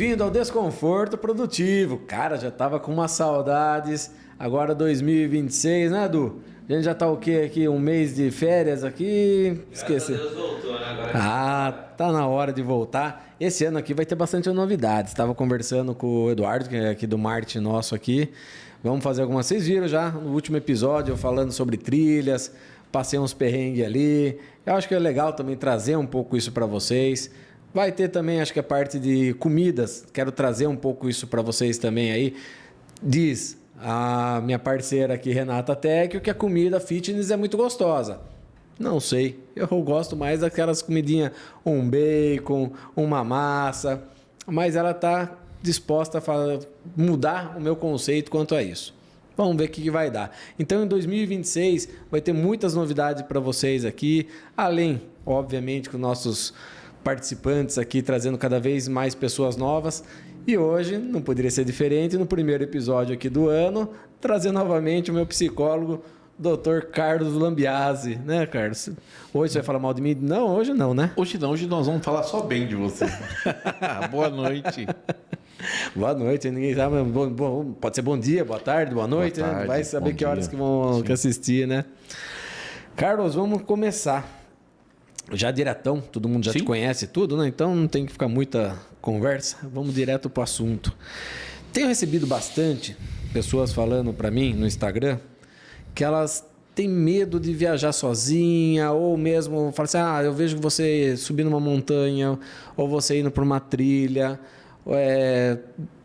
Bem-vindo ao Desconforto Produtivo. Cara, já tava com umas saudades. Agora 2026, né, Edu? A gente já tá o quê aqui? Um mês de férias aqui? Esqueci. Deus voltou, né? Agora tá na hora de voltar. Esse ano aqui vai ter bastante novidades. Estava conversando com o Eduardo, que é aqui do marketing nosso aqui. Vamos fazer algumas... Vocês viram já no último episódio eu falando sobre trilhas, passei uns perrengues ali. Eu acho que é legal também trazer um pouco isso para vocês. Vai ter também, acho que a parte de comidas. Quero trazer um pouco isso para vocês também aí. Diz a minha parceira aqui, Renata Tecchio, que a comida fitness é muito gostosa. Não sei. Eu gosto mais daquelas comidinhas, um bacon, uma massa. Mas ela está disposta a mudar o meu conceito quanto a isso. Vamos ver o que vai dar. Então, em 2026, vai ter muitas novidades para vocês aqui. Além, obviamente, com nossos participantes aqui, trazendo cada vez mais pessoas novas. E hoje, não poderia ser diferente, no primeiro episódio aqui do ano, trazer novamente o meu psicólogo, Dr. Carlos Lambiase, né, Carlos? Hoje você vai falar mal de mim? Não, hoje não, né? Hoje não, hoje nós vamos falar só bem de você. Boa noite. Boa noite, ninguém sabe, pode ser bom dia, boa tarde, boa noite, boa tarde, né? Vai saber que horas dia. que vão assistir, né? Carlos, vamos começar. Já diretão, todo mundo já te conhece tudo, né? Então não tem que ficar muita conversa, vamos direto pro assunto. Tenho recebido bastante pessoas falando para mim no Instagram que elas têm medo de viajar sozinha, ou mesmo falam assim, eu vejo você subindo uma montanha, ou você indo para uma trilha,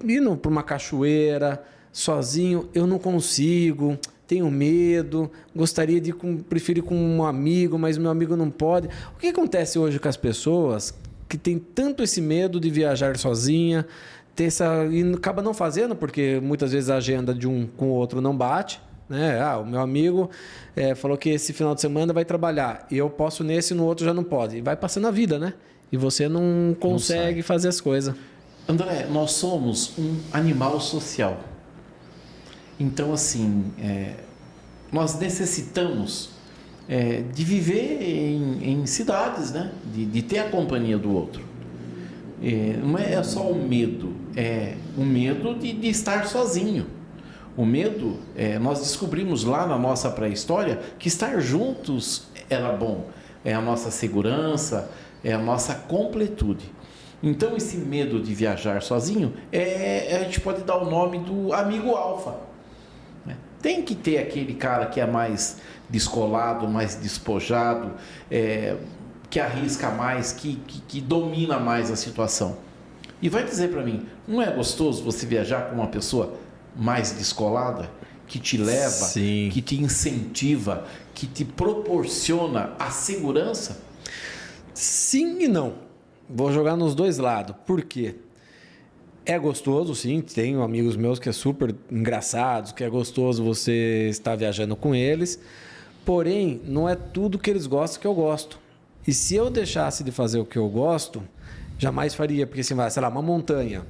indo para uma cachoeira, sozinho, eu não consigo, tenho medo, gostaria de prefiro ir com um amigo, mas meu amigo não pode. O que acontece hoje com as pessoas que têm tanto esse medo de viajar sozinha, e acaba não fazendo, porque muitas vezes a agenda de um com o outro não bate, né? O meu amigo falou que esse final de semana vai trabalhar e eu posso nesse e no outro já não pode. E vai passando a vida, né? E você não consegue fazer as coisas. André, nós somos um animal social. Então, assim, nós necessitamos de viver em cidades, né? De ter a companhia do outro. Não é só o medo, é o medo de estar sozinho. O medo, nós descobrimos lá na nossa pré-história que estar juntos era bom. É a nossa segurança, é a nossa completude. Então, esse medo de viajar sozinho, a gente pode dar o nome do amigo alfa. Tem que ter aquele cara que é mais descolado, mais despojado, que arrisca mais, que domina mais a situação. E vai dizer para mim, não é gostoso você viajar com uma pessoa mais descolada, que te leva, Sim, que te incentiva, que te proporciona a segurança? Sim e não. Vou jogar nos dois lados. Por quê? É gostoso, sim. Tenho amigos meus que é super engraçados, que é gostoso você estar viajando com eles. Porém, não é tudo que eles gostam que eu gosto. E se eu deixasse de fazer o que eu gosto, jamais faria. Porque assim, vai, sei lá, uma montanha.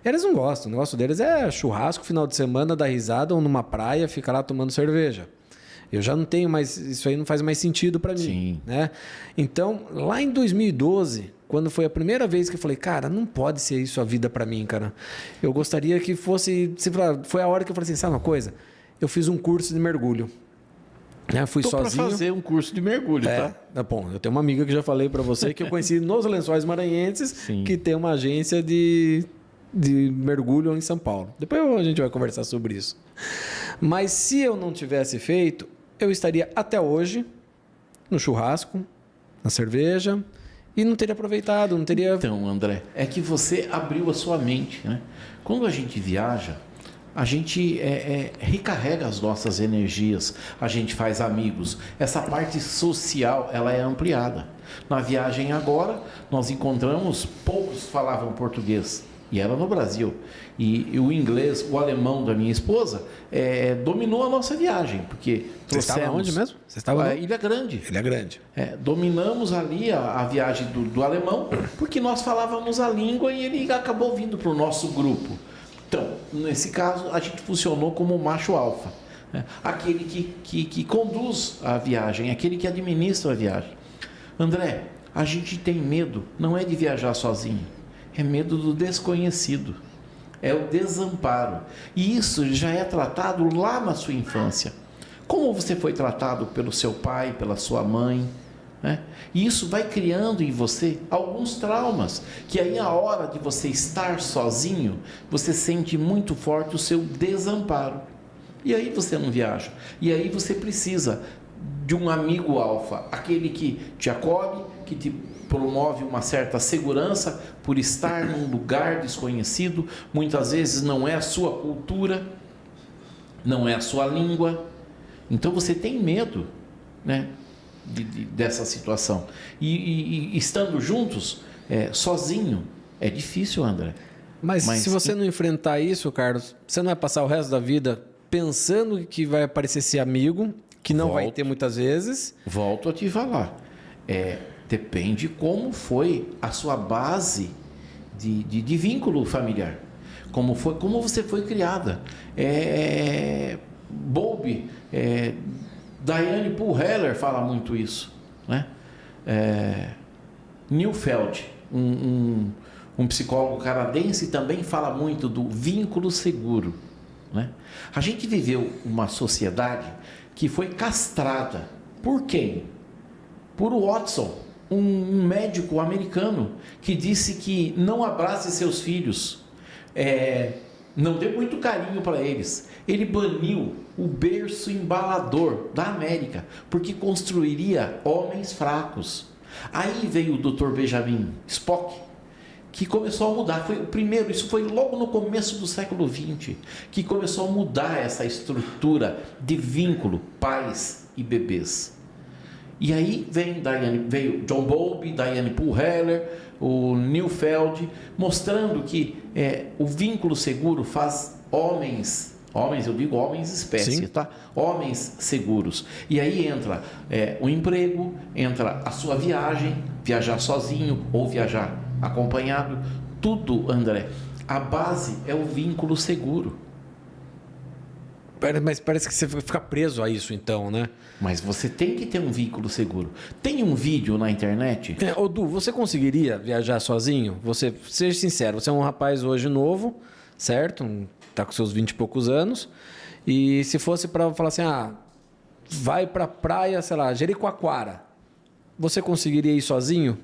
Eles não gostam. O negócio deles é churrasco, final de semana, dar risada ou numa praia, ficar lá tomando cerveja. Eu já não tenho mais... Isso aí não faz mais sentido para mim. Sim. Né? Então, lá em 2012, quando foi a primeira vez que eu falei, cara, não pode ser isso a vida para mim, cara. Eu gostaria que fosse... Foi a hora que eu falei assim, sabe uma coisa? Eu fiz um curso de mergulho. Fui sozinho. Para fazer um curso de mergulho, tá? Bom, eu tenho uma amiga que já falei para você que eu conheci nos Lençóis Maranhenses, Sim. que tem uma agência de mergulho em São Paulo. Depois a gente vai conversar sobre isso. Mas se eu não tivesse feito, eu estaria até hoje no churrasco, na cerveja, e não teria aproveitado, não teria... Então, André, é que você abriu a sua mente, né? Quando a gente viaja, a gente recarrega as nossas energias, a gente faz amigos. Essa parte social, ela é ampliada. Na viagem agora, nós encontramos, poucos falavam português, e era no Brasil. E o inglês, o alemão da minha esposa, dominou a nossa viagem, porque Você estava onde mesmo? Você estava Ilha Grande. Ilha Grande. Dominamos ali a viagem do alemão, porque nós falávamos a língua e ele acabou vindo para o nosso grupo. Então, nesse caso, a gente funcionou como macho alfa, né? Aquele que conduz a viagem, aquele que administra a viagem. André, a gente tem medo, não é de viajar sozinho, É medo do desconhecido. É o desamparo. E isso já é tratado lá na sua infância. Como você foi tratado pelo seu pai, pela sua mãe, né? E isso vai criando em você alguns traumas, que aí a hora de você estar sozinho, você sente muito forte o seu desamparo. E aí você não viaja. E aí você precisa de um amigo alfa, aquele que te acolhe, que te promove uma certa segurança por estar num lugar desconhecido. Muitas vezes não é a sua cultura, não é a sua língua. Então você tem medo, né, dessa situação. E estando juntos, sozinho, é difícil, André. Mas se você não enfrentar isso, Carlos, você não vai passar o resto da vida pensando que vai aparecer esse amigo, que não vai ter muitas vezes. Volto a te falar. Depende como foi a sua base de vínculo familiar. Como você foi criada. Bowlby, Diane Poole Heller fala muito isso, né? Neufeld, um psicólogo canadense, também fala muito do vínculo seguro, né? A gente viveu uma sociedade que foi castrada. Por quem? Por Watson, um médico americano que disse que não abrace seus filhos, não dê muito carinho para eles. Ele baniu o berço embalador da América, porque construiria homens fracos. Aí veio o Dr. Benjamin Spock, que começou a mudar. Foi o primeiro, isso foi logo no começo do século XX, que começou a mudar essa estrutura de vínculo pais e bebês. E aí veio John Bowlby, Diane Poole Heller, o Neufeld, mostrando que o vínculo seguro faz homens, eu digo homens espécie, sim, tá? Homens seguros. E aí entra o emprego, entra a sua viagem, viajar sozinho ou viajar acompanhado, tudo, André. A base é o vínculo seguro. Mas parece que você fica preso a isso, então, né? Mas você tem que ter um vínculo seguro. Tem um vídeo na internet... Ô, Du, você conseguiria viajar sozinho? Seja sincero, você é um rapaz hoje novo, certo? Tá com seus 20 e poucos anos. E se fosse para falar assim, vai pra praia, sei lá, Jericoacoara, você conseguiria ir sozinho?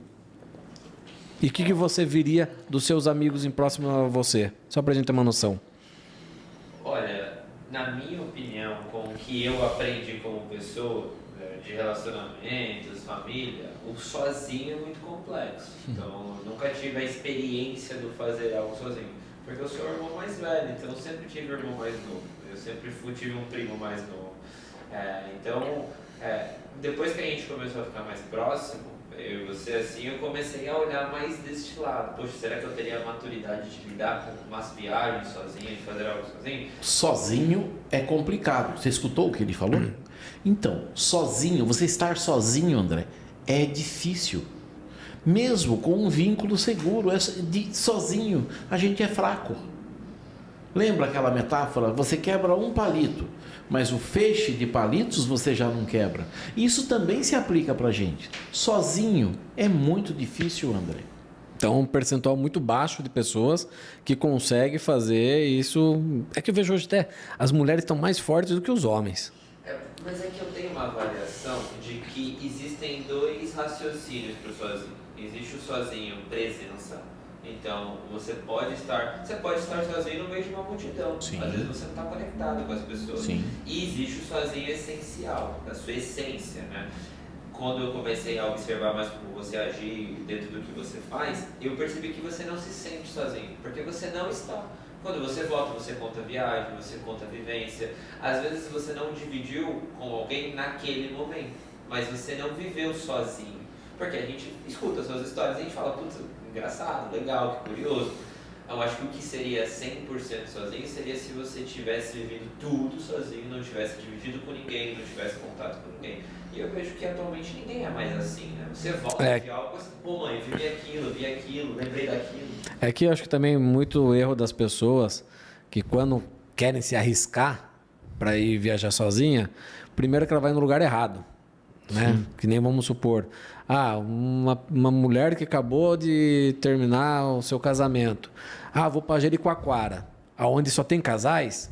E o que você viria dos seus amigos em próximo a você? Só pra gente ter uma noção. Olha, na minha opinião, com o que eu aprendi como pessoa, de relacionamentos, família, o sozinho é muito complexo. Então, eu nunca tive a experiência de fazer algo sozinho. Porque eu sou o irmão mais velho, então eu sempre tive um irmão mais novo. Eu sempre tive um primo mais novo. Depois que a gente começou a ficar mais próximo, eu e você assim, eu comecei a olhar mais deste lado. Poxa, será que eu teria a maturidade de lidar com umas viagens sozinho, de fazer algo sozinho? Sozinho é complicado. Você escutou o que ele falou? Então, sozinho, você estar sozinho, André, é difícil. Mesmo com um vínculo seguro, sozinho, a gente é fraco. Lembra aquela metáfora? Você quebra um palito, mas o feixe de palitos você já não quebra. Isso também se aplica para a gente. Sozinho é muito difícil, André. Então, um percentual muito baixo de pessoas que consegue fazer isso. É que eu vejo hoje até as mulheres estão mais fortes do que os homens. Mas é que eu tenho uma avaliação de que existem dois raciocínios para o sozinho. Existe o sozinho presença. Então, você pode estar sozinho no meio de uma multidão. Sim. Às vezes você não está conectado com as pessoas. Sim. E existe o sozinho essencial, da sua essência, né? Quando eu comecei a observar mais como você agir dentro do que você faz, eu percebi que você não se sente sozinho, porque você não está. Quando você volta, você conta a viagem, você conta a vivência. Às vezes você não dividiu com alguém naquele momento, mas você não viveu sozinho. Porque a gente escuta suas histórias e a gente fala, putz, engraçado, legal, que curioso. Eu acho que o que seria 100% sozinho seria se você tivesse vivido tudo sozinho, não tivesse dividido com ninguém, não tivesse contato com ninguém. E eu vejo que atualmente ninguém é mais assim, né? Você volta de algo assim, pô mãe, vi aquilo, lembrei daquilo. É que eu acho que também muito erro das pessoas que quando querem se arriscar para ir viajar sozinha, primeiro que ela vai no lugar errado. né? Que nem vamos supor, uma mulher que acabou de terminar o seu casamento. Vou para Jericoacoara, aonde só tem casais.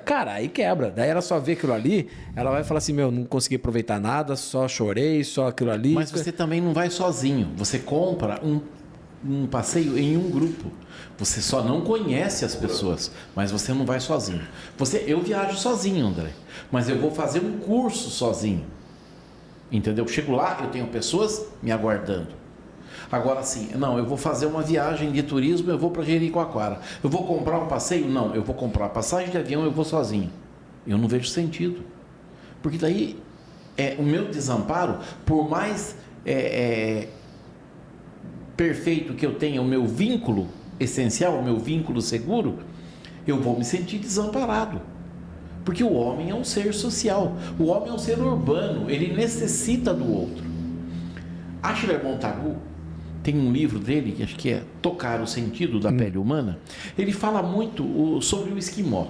Cara, aí quebra. Daí ela só vê aquilo ali, ela vai falar assim, não consegui aproveitar nada, só chorei, só aquilo ali. Mas você também não vai sozinho. Você compra um passeio em um grupo. Você só não conhece as pessoas, mas você não vai sozinho. Eu viajo sozinho, André, mas eu vou fazer um curso sozinho. Entendeu? Eu chego lá, eu tenho pessoas me aguardando. Agora sim, eu vou fazer uma viagem de turismo, eu vou para Jericoacoara. Eu vou comprar um passeio? Não, eu vou comprar passagem de avião, eu vou sozinho. Eu não vejo sentido. Porque daí, o meu desamparo, por mais perfeito que eu tenha o meu vínculo essencial, o meu vínculo seguro, eu vou me sentir desamparado. Porque o homem é um ser social, o homem é um ser urbano, ele necessita do outro. Achille Montagu tem um livro dele, que acho que é Tocar o Sentido da Pele Humana. Ele fala muito sobre o esquimó.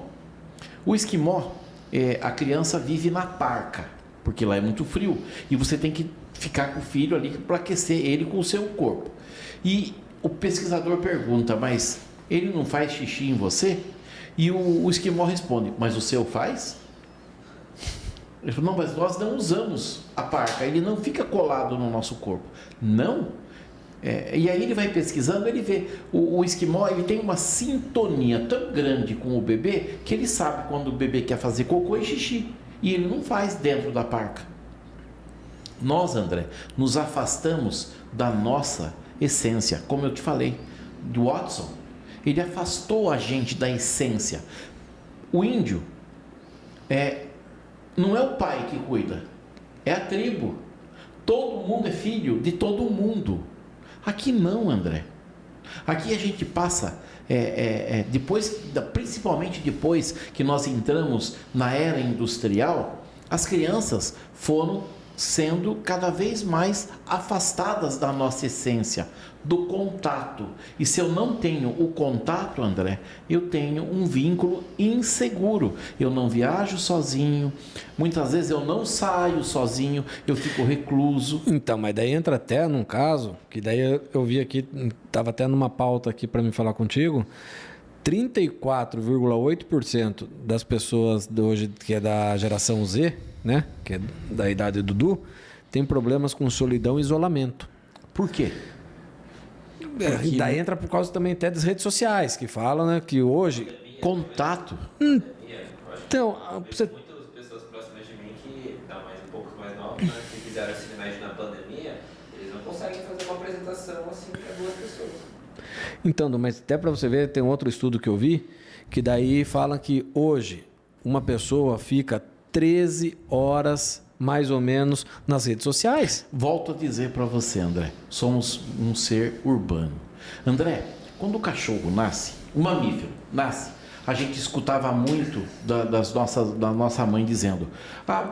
O esquimó, a criança vive na parca, porque lá é muito frio, e você tem que ficar com o filho ali para aquecer ele com o seu corpo. E o pesquisador pergunta, mas ele não faz xixi em você? E o esquimó responde, mas o seu faz? Ele falou, não, mas nós não usamos a parca, ele não fica colado no nosso corpo. Não. E aí ele vai pesquisando, ele vê, o esquimó, ele tem uma sintonia tão grande com o bebê, que ele sabe quando o bebê quer fazer cocô e xixi, e ele não faz dentro da parca. Nós, André, nos afastamos da nossa essência, como eu te falei, do Watson, ele afastou a gente da essência. O índio não é o pai que cuida, é a tribo. Todo mundo é filho de todo mundo. Aqui não, André. Aqui a gente passa, principalmente depois que nós entramos na era industrial, as crianças foram sendo cada vez mais afastadas da nossa essência, do contato. E se eu não tenho o contato, André, eu tenho um vínculo inseguro. Eu não viajo sozinho, muitas vezes eu não saio sozinho, eu fico recluso. Então, mas daí entra até num caso, que daí eu vi aqui, estava até numa pauta aqui para me falar contigo, 34,8% das pessoas de hoje, que é da geração Z, né, que é da idade do Dudu, tem problemas com solidão e isolamento. Por quê? E daí entra por causa também até das redes sociais, que falam, né, que hoje... Contato. Então, você... muitas pessoas próximas de mim que um pouco mais novas, né, que fizeram esse imagem na pandemia, eles não conseguem fazer uma apresentação assim para duas pessoas. Então, mas até para você ver, tem um outro estudo que eu vi, que daí fala que hoje uma pessoa fica 13 horas mais ou menos nas redes sociais. Volto a dizer para você, André, somos um ser urbano. André, quando o cachorro nasce, o mamífero nasce, a gente escutava muito da nossa mãe dizendo,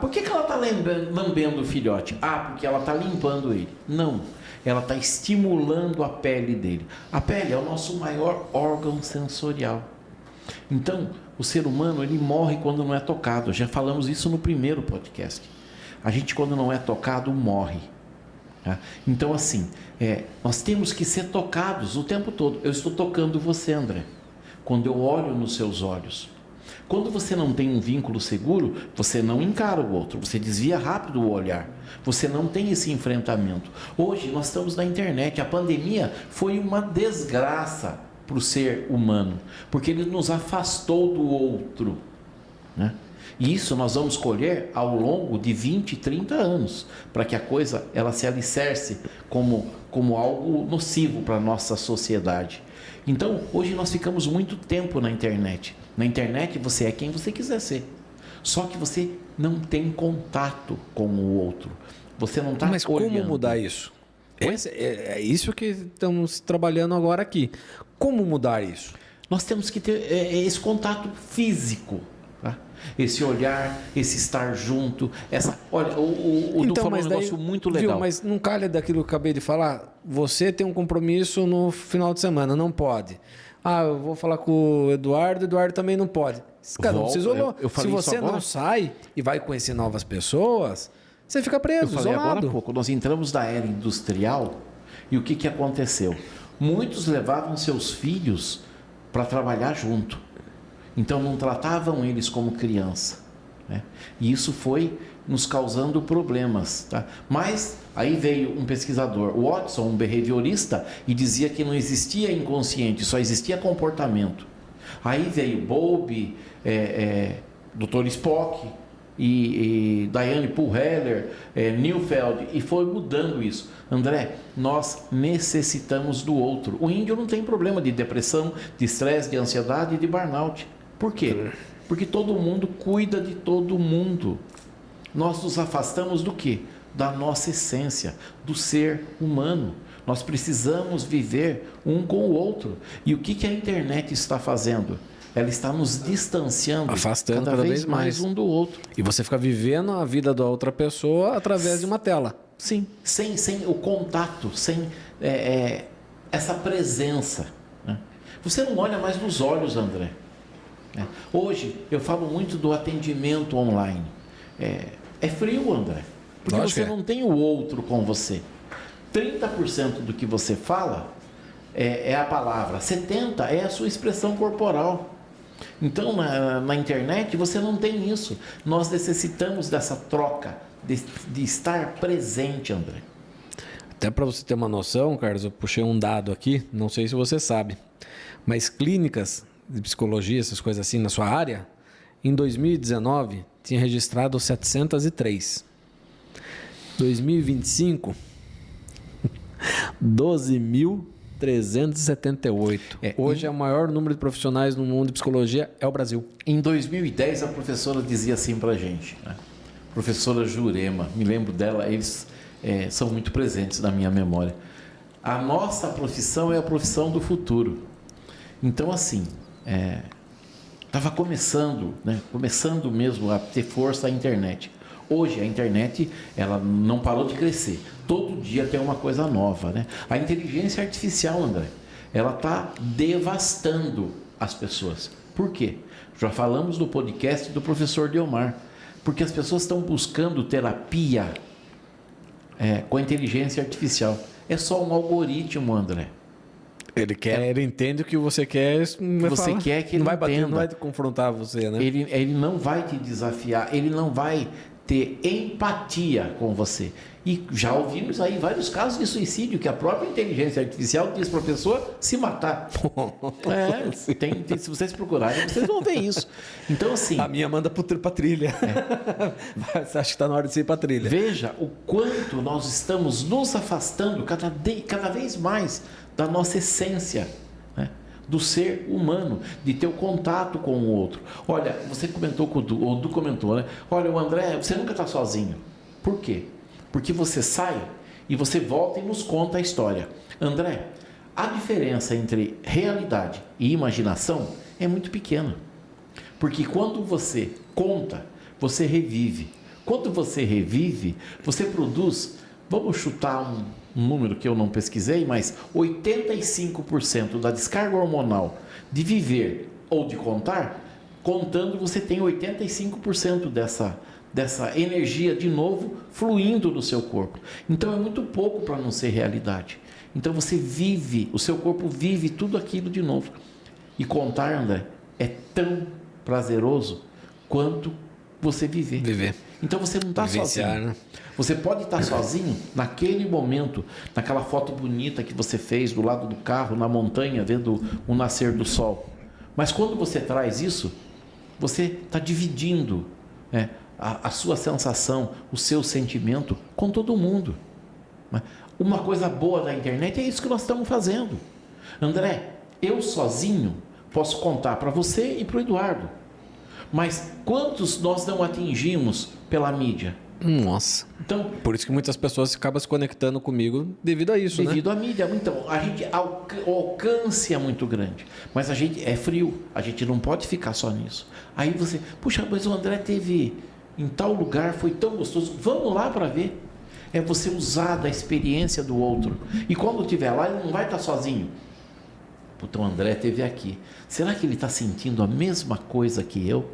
por que ela está lambendo o filhote? Porque ela está limpando ele. Não, ela está estimulando a pele dele. A pele é o nosso maior órgão sensorial. Então, o ser humano, ele morre quando não é tocado. Já falamos isso no primeiro podcast. A gente, quando não é tocado, morre. Tá? Então, assim, nós temos que ser tocados o tempo todo. Eu estou tocando você, André, quando eu olho nos seus olhos. Quando você não tem um vínculo seguro, você não encara o outro, você desvia rápido o olhar. Você não tem esse enfrentamento. Hoje, nós estamos na internet. A pandemia foi uma desgraça para o ser humano, porque ele nos afastou do outro, né? E isso nós vamos colher ao longo de 20, 30 anos, para que a coisa ela se alicerce como algo nocivo para a nossa sociedade. Então, hoje nós ficamos muito tempo na internet. Na internet você é quem você quiser ser, só que você não tem contato com o outro. Você não está olhando. Mas como mudar isso? É isso que estamos trabalhando agora aqui. Como mudar isso? Nós temos que ter esse contato físico, tá? Esse olhar, esse estar junto. Olha, o Du falou um negócio muito legal. Viu, mas não calha daquilo que eu acabei de falar? Você tem um compromisso no final de semana, não pode. Eu vou falar com o Eduardo também não pode. Cada um se isolou. Eu se você não sai e vai conhecer novas pessoas, você fica Eu preso, falei agora há isolado. pouco, nós entramos na era industrial e o que aconteceu? Muitos levavam seus filhos para trabalhar junto. Então não tratavam eles como criança, né? E isso foi nos causando problemas, tá? Mas aí veio um pesquisador, Watson, um behaviorista, e dizia que não existia inconsciente, só existia comportamento. Aí veio Bowlby, Dr. Spock e Diane Poole-Heller, Neufeld, e foi mudando isso. André, nós necessitamos do outro. O índio não tem problema de depressão, de estresse, de ansiedade e de burnout. Por quê? Porque todo mundo cuida de todo mundo. Nós nos afastamos do quê? Da nossa essência, do ser humano. Nós precisamos viver um com o outro. E o que a internet está fazendo? Ela está nos distanciando, afastando cada vez mais um do outro. E você fica vivendo a vida da outra pessoa através de uma tela. Sim, sem o contato, sem essa presença, né? Você não olha mais nos olhos, André. Hoje, eu falo muito do atendimento online. É frio, André, porque Lógico você não tem o outro com você. 30% do que você fala é a palavra, 70% é a sua expressão corporal. Então, na internet, você não tem isso. Nós necessitamos dessa troca, de estar presente, André. Até para você ter uma noção, Carlos, eu puxei um dado aqui, não sei se você sabe, mas clínicas de psicologia, essas coisas assim, na sua área, em 2019, tinha registrado 703. 2025, 12.378. Hoje é o maior número de profissionais no mundo de psicologia é o Brasil. Em 2010, a professora dizia assim para a gente, né? Professora Jurema, me lembro dela, eles são muito presentes na minha memória. A nossa profissão é a profissão do futuro. Então, assim, estava começando mesmo a ter força a internet. Hoje, a internet, ela não parou de crescer. Todo dia tem uma coisa nova, né? A inteligência artificial, André, ela está devastando as pessoas. Por quê? Já falamos do podcast do professor Delmar. Porque as pessoas estão buscando terapia com a inteligência artificial. É só um algoritmo, André. Ele entende o que você quer. Você quer que ele não vai bater, entenda. não vai confrontar você, né? Ele não vai te desafiar, ele não vai ter empatia com você. E já ouvimos aí vários casos de suicídio que a própria inteligência artificial diz para a pessoa se matar. Se vocês procurarem, vocês vão ver isso. Então, assim... A minha manda para trilha. Você acha que está na hora de você ir para trilha. Veja o quanto nós estamos nos afastando cada vez mais da nossa essência, né? Do ser humano, de ter o contato com o outro. Olha, você comentou, o Du comentou, né? Olha, o André, você nunca está sozinho. Por quê? Porque você sai e você volta e nos conta a história. André, a diferença entre realidade e imaginação é muito pequena. Porque quando você conta, você revive. Quando você revive, você produz, vamos chutar um número que eu não pesquisei, mas 85% da descarga hormonal de viver ou de contar, contando você tem 85% dessa energia de novo fluindo no seu corpo. Então é muito pouco para não ser realidade. Então você vive, o seu corpo vive tudo aquilo de novo. E contar, André, é tão prazeroso quanto você viver. Então você não está sozinho. Né? Você pode estar sozinho naquele momento, naquela foto bonita que você fez do lado do carro, na montanha, vendo o nascer do sol. Mas quando você traz isso, você está dividindo a sua sensação, o seu sentimento com todo mundo. Uma coisa boa da internet é isso que nós estamos fazendo. André, eu sozinho posso contar para você e para o Eduardo. Mas quantos nós não atingimos pela mídia? Nossa. Então, por isso que muitas pessoas acabam se conectando comigo devido a isso, devido à mídia. Então, o alcance é muito grande. Mas a gente é frio. A gente não pode ficar só nisso. Aí você... Puxa, mas o André teve em tal lugar, foi tão gostoso. Vamos lá para ver. É você usar da experiência do outro. E quando estiver lá, ele não vai estar sozinho. Puta, o André esteve aqui. Será que ele está sentindo a mesma coisa que eu?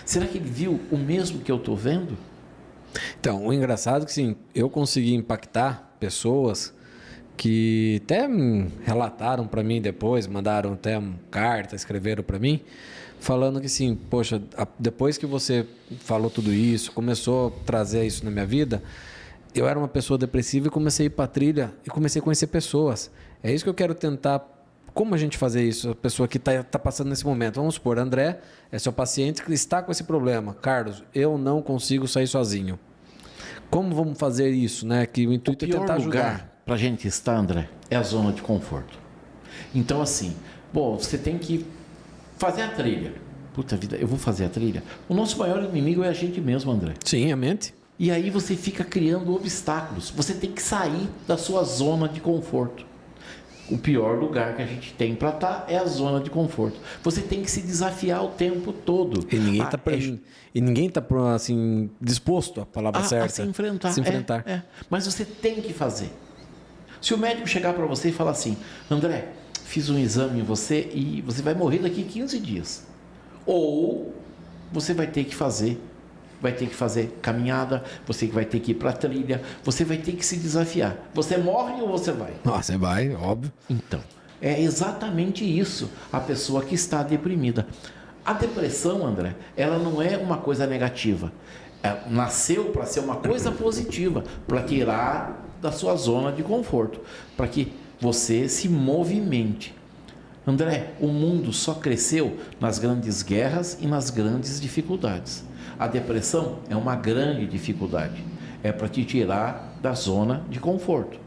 Será que ele viu o mesmo que eu estou vendo? Então, o engraçado é que, sim, eu consegui impactar pessoas que até relataram para mim depois, mandaram até uma carta, escreveram para mim, falando que, sim, poxa, depois que você falou tudo isso, começou a trazer isso na minha vida, eu era uma pessoa depressiva e comecei a ir para trilha e comecei a conhecer pessoas. É isso que eu quero tentar. Como a gente fazer isso? A pessoa que está passando nesse momento. Vamos supor, André é seu paciente que está com esse problema. Carlos, eu não consigo sair sozinho. Como vamos fazer isso, né? Que o intuito é tentar ajudar. Lugar para a gente estar, André, é a zona de conforto. Então, assim, bom, você tem que fazer a trilha. Puta vida, eu vou fazer a trilha. O nosso maior inimigo é a gente mesmo, André. Sim, a mente. E aí você fica criando obstáculos. Você tem que sair da sua zona de conforto. O pior lugar que a gente tem para estar é a zona de conforto. Você tem que se desafiar o tempo todo. E ninguém está assim, disposto, a palavra certa. A se enfrentar. Se enfrentar. Mas você tem que fazer. Se o médico chegar para você e falar assim, André, fiz um exame em você e você vai morrer daqui 15 dias. Ou você vai ter que fazer caminhada, você vai ter que ir para a trilha, você vai ter que se desafiar. Você morre ou você vai? Você vai, óbvio. Então, é exatamente isso, a pessoa que está deprimida. A depressão, André, ela não é uma coisa negativa. Ela nasceu para ser uma coisa positiva, para tirar da sua zona de conforto, para que você se movimente. André, o mundo só cresceu nas grandes guerras e nas grandes dificuldades. A depressão é uma grande dificuldade. É para te tirar da zona de conforto.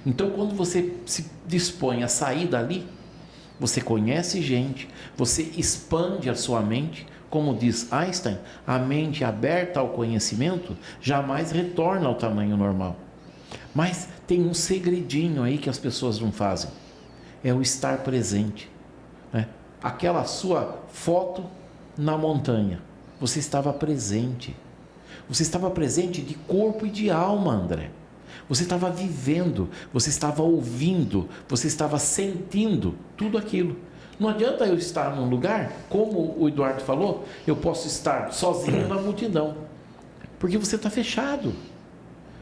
Então, quando você se dispõe a sair dali, você conhece gente, você expande a sua mente. Como diz Einstein, a mente aberta ao conhecimento jamais retorna ao tamanho normal. Mas tem um segredinho aí que as pessoas não fazem. É o estar presente. Né? Aquela sua foto na montanha. Você estava presente. Você estava presente de corpo e de alma, André. Você estava vivendo, você estava ouvindo, você estava sentindo tudo aquilo. Não adianta eu estar num lugar, como o Eduardo falou, eu posso estar sozinho na multidão. Porque você está fechado.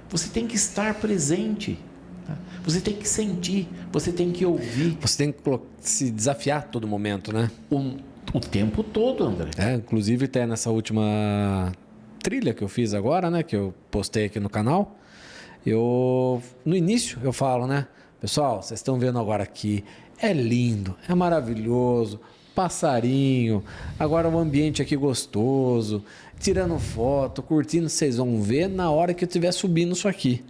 Você tem que estar presente. Tá? Você tem que sentir, você tem que ouvir. Você tem que se desafiar a todo momento, né? O tempo todo, André. Inclusive até nessa última trilha que eu fiz agora, né? Que eu postei aqui no canal. No início eu falo, né? Pessoal, vocês estão vendo agora aqui. É lindo, é maravilhoso. Passarinho. Agora o ambiente aqui gostoso. Tirando foto, curtindo. Vocês vão ver na hora que eu estiver subindo isso aqui.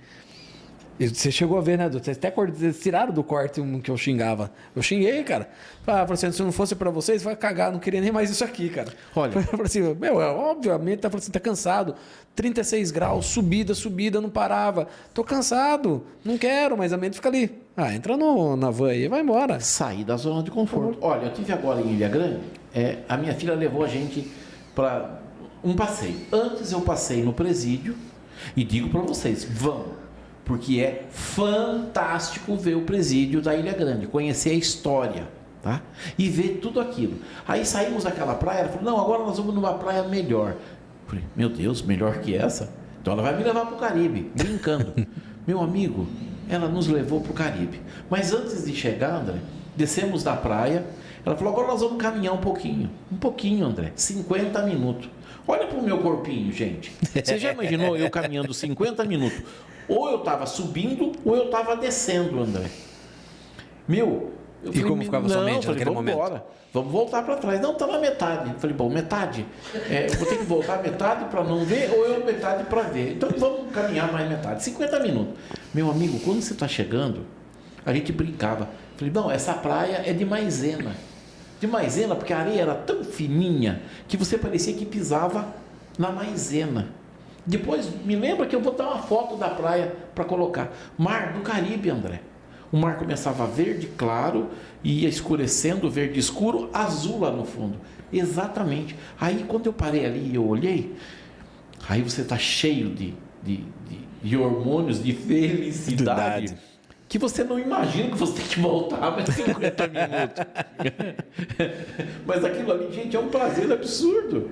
Você chegou a ver, né, Vocês até tiraram do corte um que eu xingava. Eu xinguei, cara. Falei assim, se não fosse pra vocês, vai cagar, não queria nem mais isso aqui, cara. Olha. Falei assim, obviamente, tá cansado. 36 graus, subida, não parava. Tô cansado, não quero, mas a mente fica ali. Entra na van aí e vai embora. Sair da zona de conforto. Olha, eu tive agora em Ilha Grande, a minha filha levou a gente para um passeio. Antes eu passei no presídio e digo para vocês, vão. Porque é fantástico ver o presídio da Ilha Grande, conhecer a história, tá? E ver tudo aquilo. Aí saímos daquela praia, ela falou, não, agora nós vamos numa praia melhor. Eu falei, meu Deus, melhor que essa? Então ela vai me levar para o Caribe, brincando. Meu amigo, ela nos levou para o Caribe. Mas antes de chegar, André, descemos da praia, ela falou, agora nós vamos caminhar um pouquinho, André, 50 minutos. Olha para o meu corpinho, gente. Você já imaginou eu caminhando 50 minutos? Ou eu estava subindo, ou eu estava descendo, André. Eu falei, como ficava sua mente naquele momento? Embora, vamos voltar para trás. Não, está na metade. Eu falei, bom, metade. Eu vou ter que voltar a metade para não ver, ou eu metade para ver. Então vamos caminhar mais metade. 50 minutos. Meu amigo, quando você está chegando, a gente brincava. Eu falei, não, essa praia é de maisena. De maisena, porque a areia era tão fininha que você parecia que pisava na maisena. Depois, me lembra que eu vou dar uma foto da praia para colocar. Mar do Caribe, André. O mar começava verde claro, ia escurecendo, verde escuro, azul lá no fundo. Exatamente. Aí, quando eu parei ali e eu olhei, aí você está cheio de hormônios, de felicidade. Que você não imagina que você tem que voltar mais 50 minutos. Mas aquilo ali, gente, é um prazer absurdo.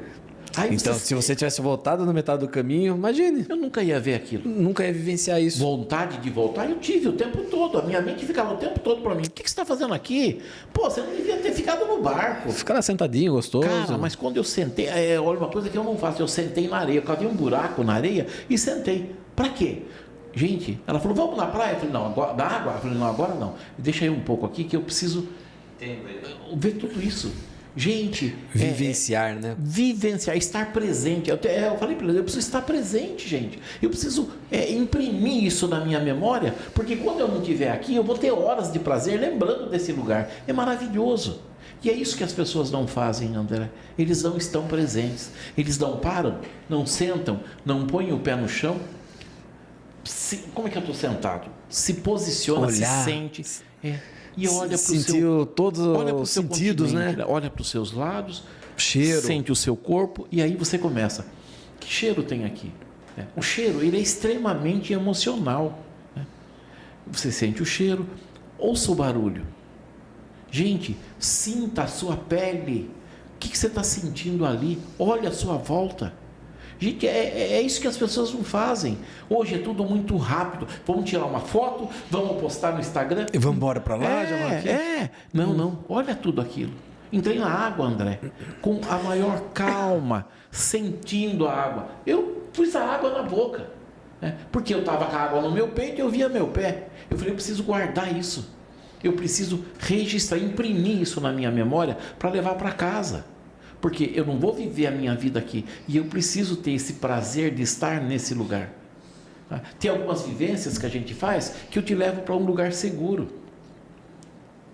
Aí Então, se você tivesse voltado na metade do caminho, imagine. Eu nunca ia ver aquilo. Nunca ia vivenciar isso. Vontade de voltar, eu tive o tempo todo. A minha mente ficava o tempo todo para mim. O que você está fazendo aqui? Pô, você não devia ter ficado no barco. Ficar lá sentadinho, gostoso. Cara, mas quando eu sentei, olha, uma coisa que eu não faço, eu sentei na areia, eu havia um buraco na areia e sentei. Para quê? Gente, ela falou, vamos na praia? Eu falei, não, agora, da água? Eu falei, não, agora não. Deixa aí um pouco aqui que eu preciso ver tudo isso. Gente, vivenciar, né? Vivenciar, estar presente. Eu falei para ele, eu preciso estar presente, gente. Eu preciso imprimir isso na minha memória, porque quando eu não estiver aqui, eu vou ter horas de prazer lembrando desse lugar. É maravilhoso. E é isso que as pessoas não fazem, André. Eles não estão presentes. Eles não param, não sentam, não põem o pé no chão. Como é que eu estou sentado? Se posiciona, olhar, se sente. E olha para o sentiu todos os sentidos, né? Olha para os seus lados, cheiro, sente o seu corpo e aí você começa. Que cheiro tem aqui? O cheiro, ele é extremamente emocional. Você sente o cheiro, ouça o barulho. Gente, sinta a sua pele. O que você está sentindo ali? Olha a sua volta. Gente, é isso que as pessoas não fazem. Hoje é tudo muito rápido. Vamos tirar uma foto, vamos postar no Instagram. E vamos embora para lá? Não. Olha tudo aquilo. Entrei na água, André, com a maior calma, sentindo a água. Eu pus a água na boca, porque eu estava com a água no meu peito e eu via meu pé. Eu falei, eu preciso guardar isso. Eu preciso registrar, imprimir isso na minha memória para levar para casa. Porque eu não vou viver a minha vida aqui. E eu preciso ter esse prazer de estar nesse lugar. Tem algumas vivências que a gente faz que eu te levo para um lugar seguro.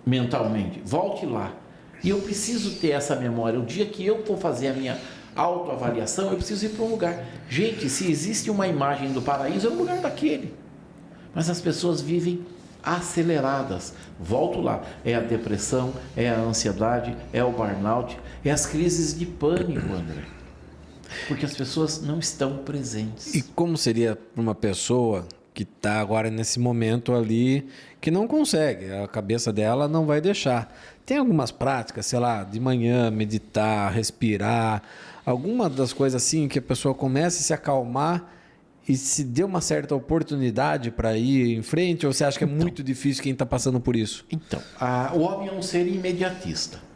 Mentalmente. Volte lá. E eu preciso ter essa memória. O dia que eu for fazer a minha autoavaliação, eu preciso ir para um lugar. Gente, se existe uma imagem do paraíso, é um lugar daquele. Mas as pessoas vivem aceleradas. Volto lá. É a depressão, é a ansiedade, é o burnout, é as crises de pânico, André. Porque as pessoas não estão presentes. E como seria para uma pessoa que está agora nesse momento ali, que não consegue, a cabeça dela não vai deixar? Tem algumas práticas, sei lá, de manhã, meditar, respirar, alguma das coisas assim que a pessoa comece a se acalmar e se dê uma certa oportunidade para ir em frente? Ou você acha que é muito difícil quem está passando por isso? Então, o homem é um ser imediatista.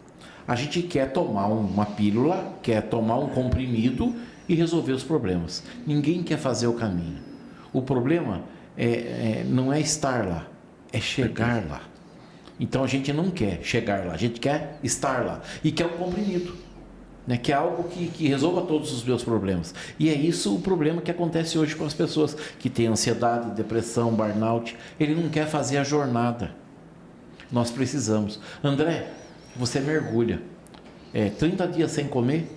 A gente quer tomar uma pílula, quer tomar um comprimido e resolver os problemas. Ninguém quer fazer o caminho. O problema não é estar lá, é chegar lá. Então a gente não quer chegar lá, a gente quer estar lá. E quer o comprimido, que é algo que resolva todos os meus problemas. E é isso o problema que acontece hoje com as pessoas que têm ansiedade, depressão, burnout. Ele não quer fazer a jornada. Nós precisamos. André, você mergulha. 30 dias sem comer,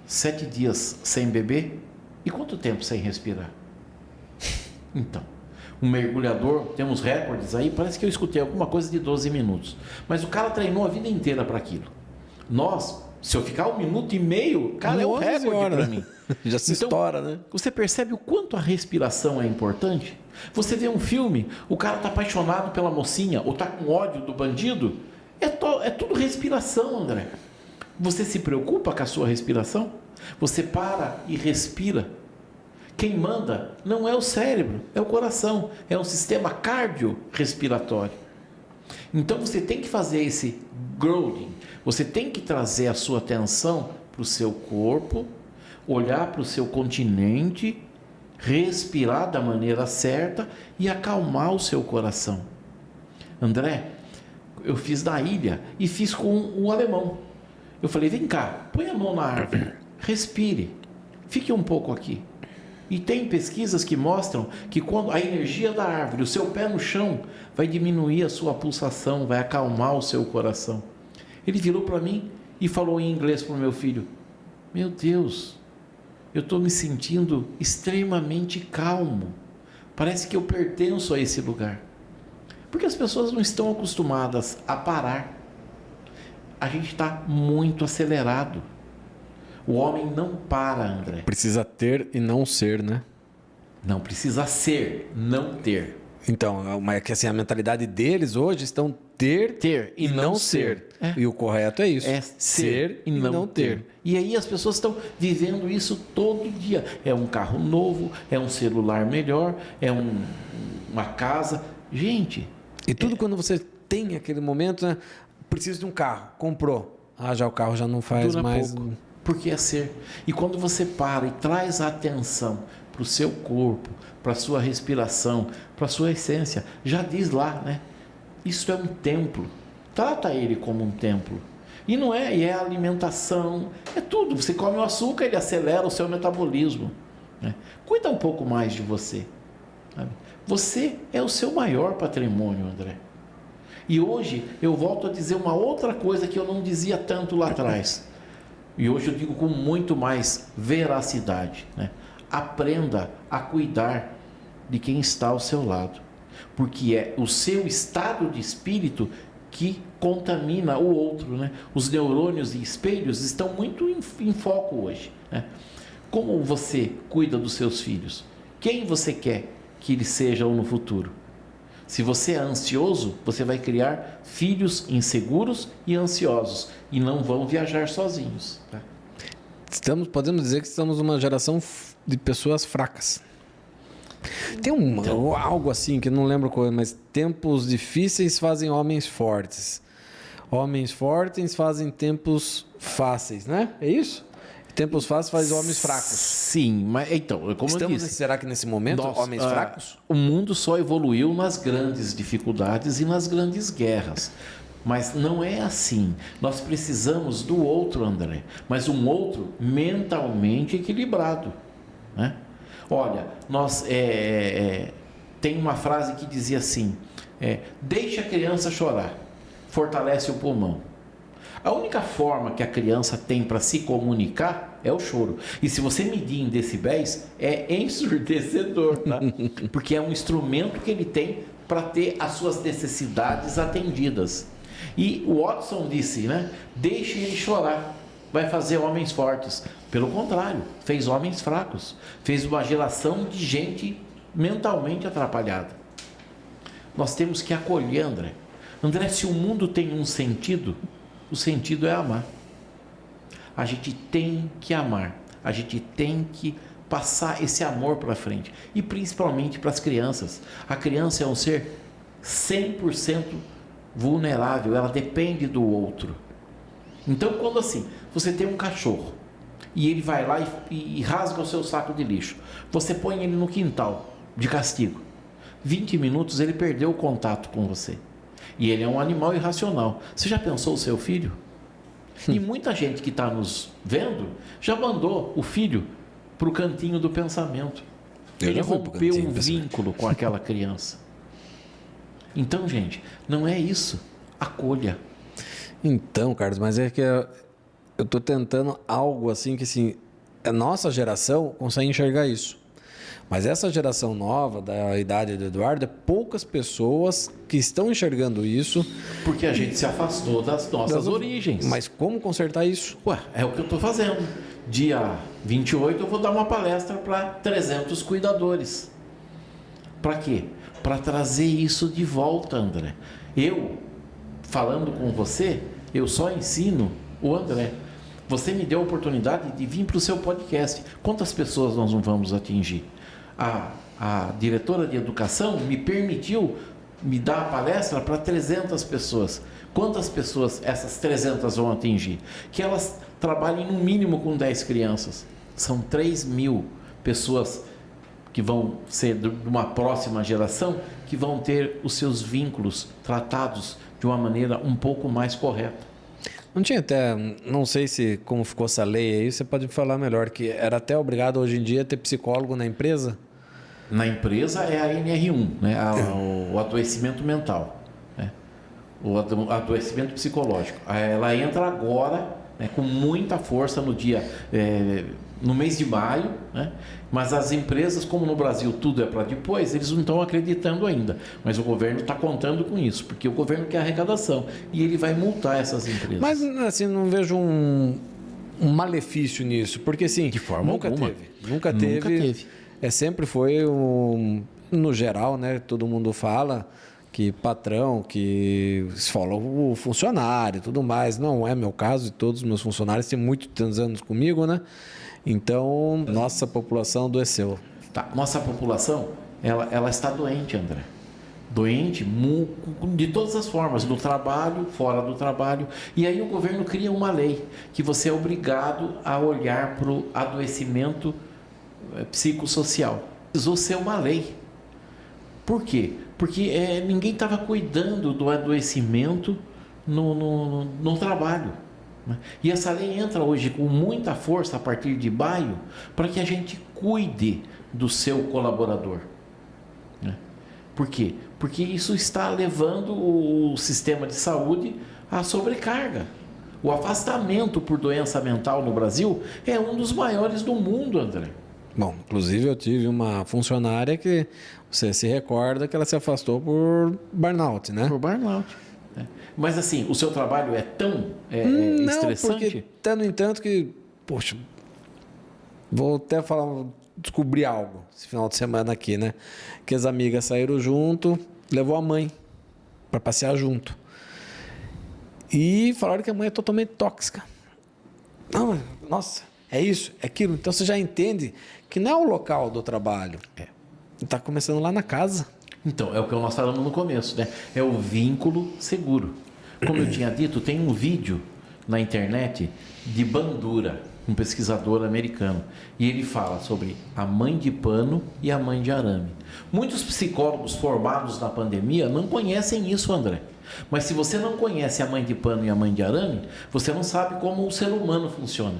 7 dias sem beber, e quanto tempo sem respirar? Então, um mergulhador, temos recordes aí, parece que eu escutei alguma coisa de 12 minutos. Mas o cara treinou a vida inteira para aquilo. Nós, se eu ficar 1 minuto e meio, cara, é um recorde para mim. Já se estoura, né? Você percebe o quanto a respiração é importante? Você vê um filme, o cara está apaixonado pela mocinha, ou está com ódio do bandido, é tudo respiração, André. Você se preocupa com a sua respiração? Você para e respira. Quem manda não é o cérebro, é o coração, é um sistema cardiorrespiratório. Então você tem que fazer esse grounding, você tem que trazer a sua atenção para o seu corpo, olhar para o seu continente, respirar da maneira certa e acalmar o seu coração. André, eu fiz na ilha e fiz com o alemão. Eu falei, vem cá, põe a mão na árvore, respire, fique um pouco aqui. E tem pesquisas que mostram que quando a energia da árvore, o seu pé no chão, vai diminuir a sua pulsação, vai acalmar o seu coração. Ele virou para mim e falou em inglês para o meu filho, meu Deus, eu estou me sentindo extremamente calmo. Parece que eu pertenço a esse lugar. Porque as pessoas não estão acostumadas a parar. A gente está muito acelerado. O homem não para, André. Precisa ter e não ser, né? Não, precisa ser, não ter. Então, mas que assim, a mentalidade deles hoje estão ter e não ser. E o correto é isso. É ser e não ter. E aí as pessoas estão vivendo isso todo dia. É um carro novo, é um celular melhor, é uma casa. Gente... E tudo quando você tem aquele momento, né? Precisa de um carro, comprou. Já o carro já não faz dura mais... pouco, porque é ser. E quando você para e traz a atenção para o seu corpo, para a sua respiração, para a sua essência, já diz lá, né? Isso é um templo. Trata ele como um templo. E não é, e é a alimentação, é tudo. Você come o açúcar, ele acelera o seu metabolismo. Né? Cuida um pouco mais de você. Sabe? Você é o seu maior patrimônio, André. E hoje eu volto a dizer uma outra coisa que eu não dizia tanto lá atrás. E hoje eu digo com muito mais veracidade. Né? Aprenda a cuidar de quem está ao seu lado. Porque é o seu estado de espírito que contamina o outro. Né? Os neurônios e espelhos estão muito em foco hoje. Né? Como você cuida dos seus filhos? Quem você quer que eles sejam no futuro? Se você é ansioso, você vai criar filhos inseguros e ansiosos e não vão viajar sozinhos. Tá? Podemos dizer que estamos numa geração de pessoas fracas. Tem algo assim que eu não lembro qual, mas tempos difíceis fazem homens fortes. Homens fortes fazem tempos fáceis, né? É isso? Tempos fáceis fazem homens fracos. Sim, mas então, como eu disse... Será que nesse momento, homens fracos? O mundo só evoluiu nas grandes dificuldades e nas grandes guerras. Mas não é assim. Nós precisamos do outro, André. Mas um outro mentalmente equilibrado. Né? Olha, tem uma frase que dizia assim, deixe a criança chorar, fortalece o pulmão. A única forma que a criança tem para se comunicar é o choro. E se você medir em decibéis, é ensurdecedor, tá? Porque é um instrumento que ele tem para ter as suas necessidades atendidas. E o Watson disse, né? Deixe ele chorar, vai fazer homens fortes. Pelo contrário, fez homens fracos. Fez uma geração de gente mentalmente atrapalhada. Nós temos que acolher, André. André, se o mundo tem um sentido, o sentido é amar. A gente tem que amar. A gente tem que passar esse amor para frente. E principalmente para as crianças. A criança é um ser 100% vulnerável. Ela depende do outro. Então, quando assim, você tem um cachorro e ele vai lá e rasga o seu saco de lixo. Você põe ele no quintal de castigo. 20 minutos ele perdeu o contato com você. E ele é um animal irracional. Você já pensou o seu filho? E muita gente que está nos vendo já mandou o filho para o cantinho do pensamento. Ele rompeu um vínculo com aquela criança. Então, gente, não é isso. Acolha. Então, Carlos, mas é que eu estou tentando algo assim que assim, a nossa geração consegue enxergar isso. Mas essa geração nova, da idade do Eduardo, é poucas pessoas que estão enxergando isso. Porque a gente se afastou das nossas origens. Mas como consertar isso? É o que eu estou fazendo. Dia 28 eu vou dar uma palestra para 300 cuidadores. Para quê? Para trazer isso de volta, André. Eu, falando com você, eu só ensino o André. Você me deu a oportunidade de vir para o seu podcast. Quantas pessoas nós não vamos atingir? A diretora de educação me permitiu me dar a palestra para 300 pessoas. Quantas pessoas essas 300 vão atingir? Que elas trabalhem no mínimo com 10 crianças. São 3.000 pessoas que vão ser de uma próxima geração, que vão ter os seus vínculos tratados de uma maneira um pouco mais correta. Não tinha até, não sei se como ficou essa lei aí, você pode me falar melhor, que era até obrigado hoje em dia a ter psicólogo na empresa? Na empresa é a NR1, né? O adoecimento mental, né? O adoecimento psicológico. Ela entra agora, né, com muita força no mês de maio, né? Mas as empresas, como no Brasil tudo é para depois, eles não estão acreditando ainda. Mas o governo está contando com isso, porque o governo quer arrecadação e ele vai multar essas empresas. Mas assim, não vejo um malefício nisso, porque assim, de forma alguma. Nunca teve. Sempre foi no geral, né? Todo mundo fala que patrão, que esfola o funcionário e tudo mais. Não é meu caso, e todos os meus funcionários têm muitos anos comigo, né? Então, nossa população adoeceu. Tá. Nossa população, ela está doente, André. Doente de todas as formas, no trabalho, fora do trabalho. E aí o governo cria uma lei que você é obrigado a olhar para o adoecimento psicossocial. Precisou ser uma lei. Por quê? Porque ninguém estava cuidando do adoecimento no trabalho. Né? E essa lei entra hoje com muita força a partir de maio para que a gente cuide do seu colaborador. Né? Por quê? Porque isso está levando o sistema de saúde à sobrecarga. O afastamento por doença mental no Brasil é um dos maiores do mundo, André. Bom, inclusive eu tive uma funcionária que você se recorda que ela se afastou por burnout, né? Por burnout. Né? Mas assim, o seu trabalho é tão Não, estressante? porque até no entanto que, poxa, vou até descobrir algo esse final de semana aqui, né? Que as amigas saíram junto, levou a mãe para passear junto. E falaram que a mãe é totalmente tóxica. Não, nossa, é isso, é aquilo. Então você já entende que não é o local do trabalho. Está começando lá na casa. Então, é o que nós falamos no começo, né? É o vínculo seguro. Como eu tinha dito, tem um vídeo na internet de Bandura, um pesquisador americano. E ele fala sobre a mãe de pano e a mãe de arame. Muitos psicólogos formados na pandemia não conhecem isso, André. Mas se você não conhece a mãe de pano e a mãe de arame, você não sabe como o ser humano funciona.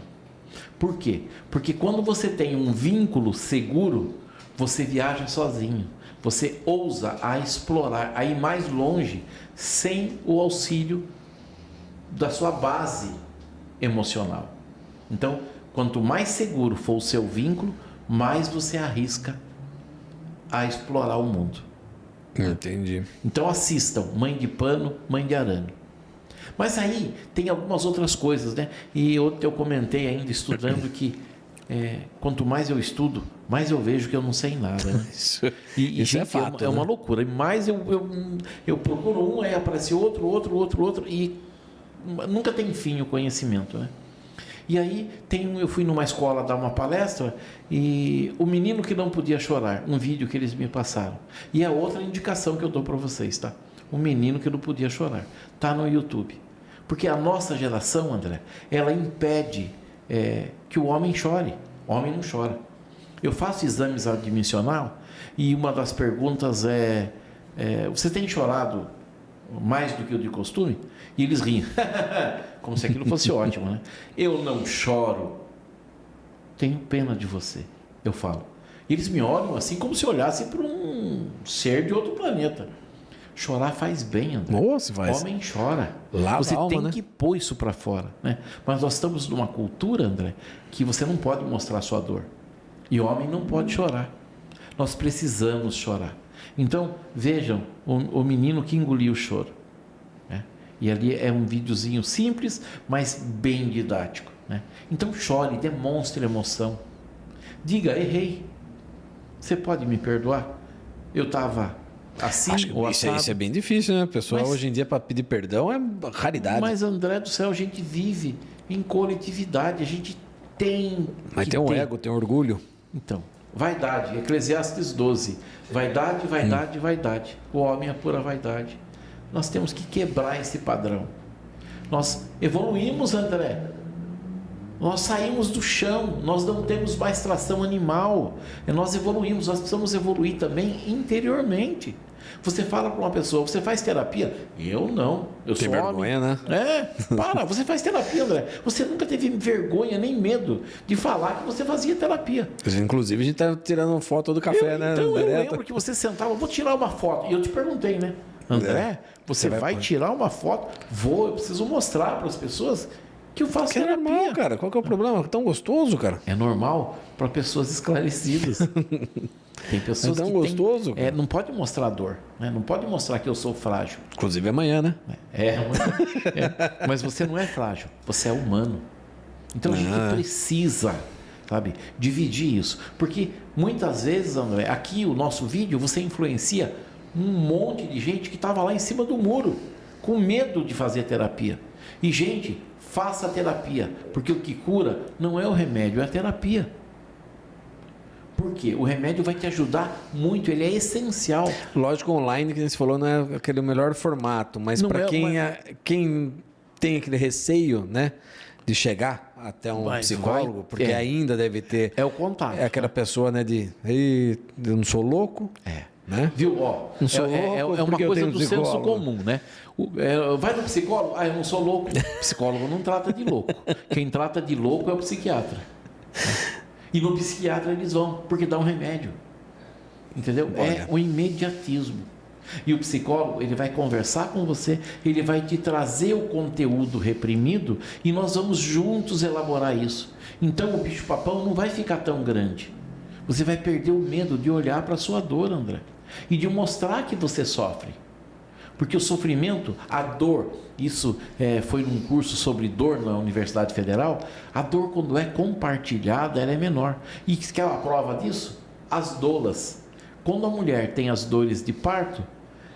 Por quê? Porque quando você tem um vínculo seguro, você viaja sozinho. Você ousa a explorar, a ir mais longe, sem o auxílio da sua base emocional. Então, quanto mais seguro for o seu vínculo, mais você arrisca a explorar o mundo. Entendi. Então assistam Mãe de Pano, Mãe de Arame. Mas aí tem algumas outras coisas, né? E eu comentei ainda estudando que quanto mais eu estudo, mais eu vejo que eu não sei nada. Né? Isso Gente, é fato. É uma loucura. E mais eu procuro aí aparece outro, e nunca tem fim o conhecimento, né? E aí eu fui numa escola dar uma palestra e o menino que não podia chorar, um vídeo que eles me passaram. E a outra indicação que eu dou para vocês, tá? O menino que não podia chorar, tá no YouTube. Porque a nossa geração, André, ela impede que o homem chore. O homem não chora. Eu faço exames admissional e uma das perguntas você tem chorado mais do que o de costume? E eles riem. Como se aquilo fosse ótimo, né? Eu não choro. Tenho pena de você, eu falo. E eles me olham assim como se olhassem para um ser de outro planeta. Chorar faz bem, André. Nossa, faz. Homem chora. Lava você a alma, tem né? que pôr isso para fora, né? Mas nós estamos numa cultura, André, que você não pode mostrar sua dor. E homem não pode chorar. Nós precisamos chorar. Então, vejam o menino que engoliu o choro. Né? E ali é um videozinho simples, mas bem didático. Né? Então, chore, demonstre emoção. Diga, errei. Você pode me perdoar? Eu estava assim ou assado. Isso é bem difícil, né? O pessoal hoje em dia para pedir perdão é raridade. Mas, André do céu, a gente vive em coletividade. A gente tem Mas que tem um ter. ego, tem um orgulho. Então, vaidade, Eclesiastes 12. Vaidade, vaidade, vaidade. O homem é pura vaidade. Nós temos que quebrar esse padrão. Nós evoluímos, André. Nós saímos do chão, nós não temos mais tração animal. Nós evoluímos, nós precisamos evoluir também interiormente. Você fala para uma pessoa, você faz terapia? Eu não, eu Tem sou vergonha, homem. né? Você faz terapia, André. Você nunca teve vergonha nem medo de falar que você fazia terapia. Inclusive, a gente tá tirando foto do café, né? Então, eu Direto. lembro que você sentava, vou tirar uma foto. E eu te perguntei, né? André, você vai tirar uma foto? Eu preciso mostrar para as pessoas que eu faço Que é terapia. normal, cara. Qual que é o problema? É tão gostoso, cara. É normal para pessoas esclarecidas. Tem pessoas É tão que gostoso. não pode mostrar dor, né? Não pode mostrar que eu sou frágil. Inclusive amanhã, né? Mas você não é frágil, você é humano. Então a gente precisa, sabe, dividir isso. Porque muitas vezes, André, aqui o nosso vídeo você influencia um monte de gente que estava lá em cima do muro, com medo de fazer terapia. E, gente, faça a terapia, porque o que cura não é o remédio, é a terapia. Por quê? O remédio vai te ajudar muito, ele é essencial. Lógico, online, que você falou, não é aquele melhor formato, mas para quem tem aquele receio, né, de chegar até um psicólogo, porque ainda deve ter... É o contato. É aquela pessoa, né, eu não sou louco. Né? Viu? Ó, não sou louco é uma coisa do psicólogo. senso comum, né? Vai no psicólogo? Eu não sou louco. O psicólogo não trata de louco. Quem trata de louco é o psiquiatra. E no psiquiatra eles vão, porque dá um remédio. Entendeu? É o imediatismo. E o psicólogo, ele vai conversar com você, ele vai te trazer o conteúdo reprimido e nós vamos juntos elaborar isso. Então o bicho-papão não vai ficar tão grande. Você vai perder o medo de olhar para a sua dor, André, e de mostrar que você sofre. Porque o sofrimento, a dor, isso foi num curso sobre dor na Universidade Federal, a dor quando é compartilhada, ela é menor. E quer uma prova disso? As doulas. Quando a mulher tem as dores de parto,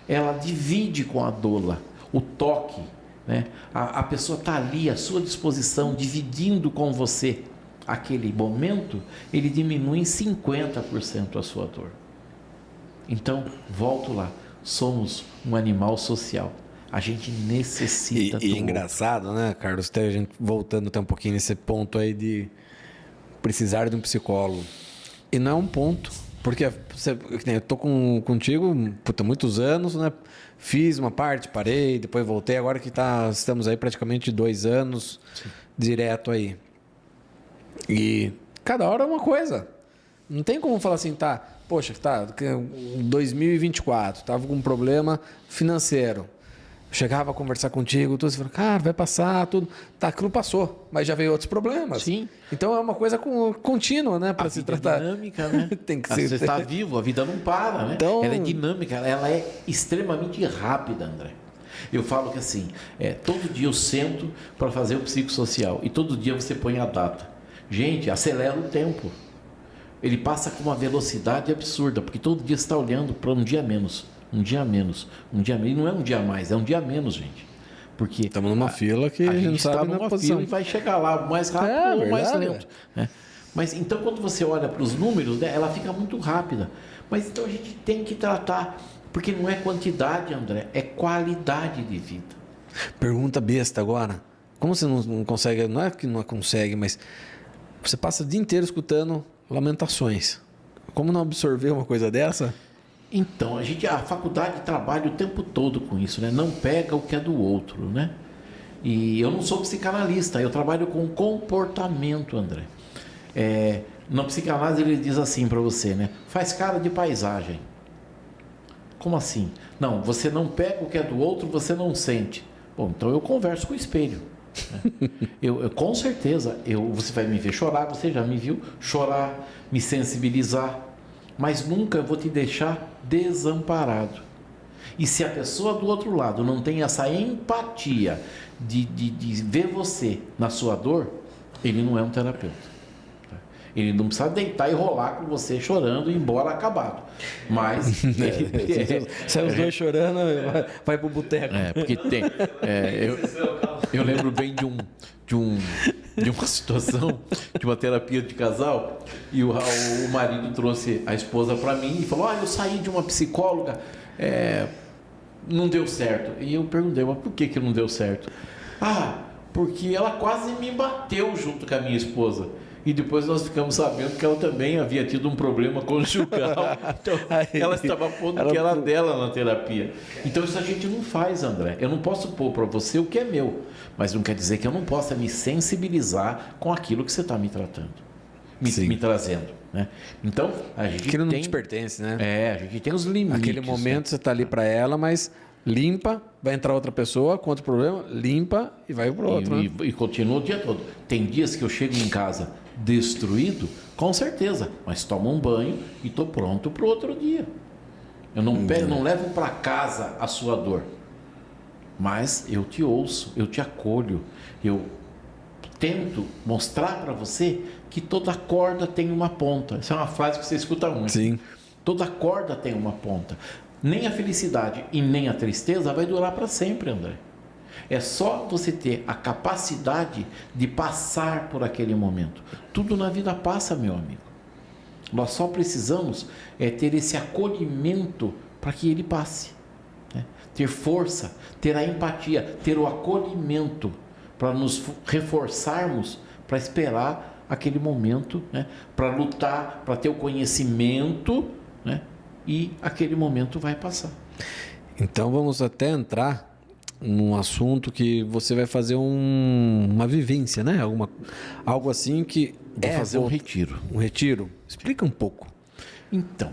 ela divide com a doula o toque, né? A pessoa está ali à sua disposição, dividindo com você aquele momento, ele diminui em 50% a sua dor. Então, volto lá, somos um animal social. A gente necessita E é engraçado, né, Carlos, a gente voltando até um pouquinho nesse ponto aí de precisar de um psicólogo. E não é um ponto, porque eu tô contigo muitos anos, né? Fiz uma parte, parei, depois voltei, agora que estamos aí praticamente 2 anos direto aí. E cada hora é uma coisa. Não tem como falar assim, poxa, 2024, tava com um problema financeiro. Chegava a conversar contigo, você falou, cara, vai passar, tudo. Aquilo passou, mas já veio outros problemas. Sim. Então é uma coisa contínua, né, para se tratar. Dinâmica, né? Tem que ser. Você está vivo, a vida não para, né? Então... Ela é dinâmica, ela é extremamente rápida, André. Eu falo que assim, todo dia eu sento para fazer o psicossocial e todo dia você põe a data. Gente, acelera o tempo. Ele passa com uma velocidade absurda, porque todo dia você está olhando para um dia menos. Um dia menos, um dia menos. E não é um dia mais, é um dia menos, gente. Porque estamos numa fila que a gente está sabe numa posição. fila e vai chegar lá mais rápido ou mais lento. Né? Mas então, quando você olha para os números, né, ela fica muito rápida. Mas então a gente tem que tratar, porque não é quantidade, André, é qualidade de vida. Pergunta besta agora. Como você não consegue, não é que não consegue, mas você passa o dia inteiro escutando lamentações. Como não absorver uma coisa dessa? Então, a faculdade trabalha o tempo todo com isso, né? Não pega o que é do outro, né? E eu não sou psicanalista, eu trabalho com comportamento, André. Na psicanálise ele diz assim para você, né? Faz cara de paisagem. Como assim? Não, você não pega o que é do outro, você não sente. Bom, então eu converso com o espelho. Né? eu com certeza, você vai me ver chorar, você já me viu chorar, me sensibilizar, mas nunca vou te deixar desamparado. E se a pessoa do outro lado não tem essa empatia de ver você na sua dor, ele não é um terapeuta. Ele não precisa deitar e rolar com você chorando e ir embora acabado. Mas... Sai os dois chorando, vai pro boteco. Porque tem... eu lembro bem de uma situação, de uma terapia de casal, e o marido trouxe a esposa para mim e falou, eu saí de uma psicóloga, não deu certo. E eu perguntei, mas por que não deu certo? Porque ela quase me bateu junto com a minha esposa. E depois nós ficamos sabendo que ela também havia tido um problema conjugal. Então, ela estava pondo que era dela na terapia. Então, isso a gente não faz, André. Eu não posso pôr para você o que é meu. Mas não quer dizer que eu não possa me sensibilizar com aquilo que você está me tratando. Me trazendo. Né? Então, a gente aquilo não te pertence, né? A gente tem os limites. Naquele momento você está ali para ela, mas... limpa, vai entrar outra pessoa com outro problema, limpa e vai para o outro. E continua o dia todo. Tem dias que eu chego em casa destruído, com certeza, mas tomo um banho e estou pronto para o outro dia. Eu não levo para casa a sua dor, mas eu te ouço, eu te acolho, eu tento mostrar para você que toda corda tem uma ponta. Essa é uma frase que você escuta muito. Sim. Toda corda tem uma ponta. nem a felicidade e nem a tristeza vai durar para sempre, André. É só você ter a capacidade de passar por aquele momento. Tudo na vida passa, meu amigo. Nós só precisamos ter esse acolhimento para que ele passe. Né? Ter força, ter a empatia, ter o acolhimento para nos reforçarmos, para esperar aquele momento, né? Para lutar, para ter o conhecimento, né? E aquele momento vai passar. Então vamos até entrar num assunto que você vai fazer uma vivência, né? Algo assim que Vou fazer um retiro. Um retiro? Explica um pouco. Então,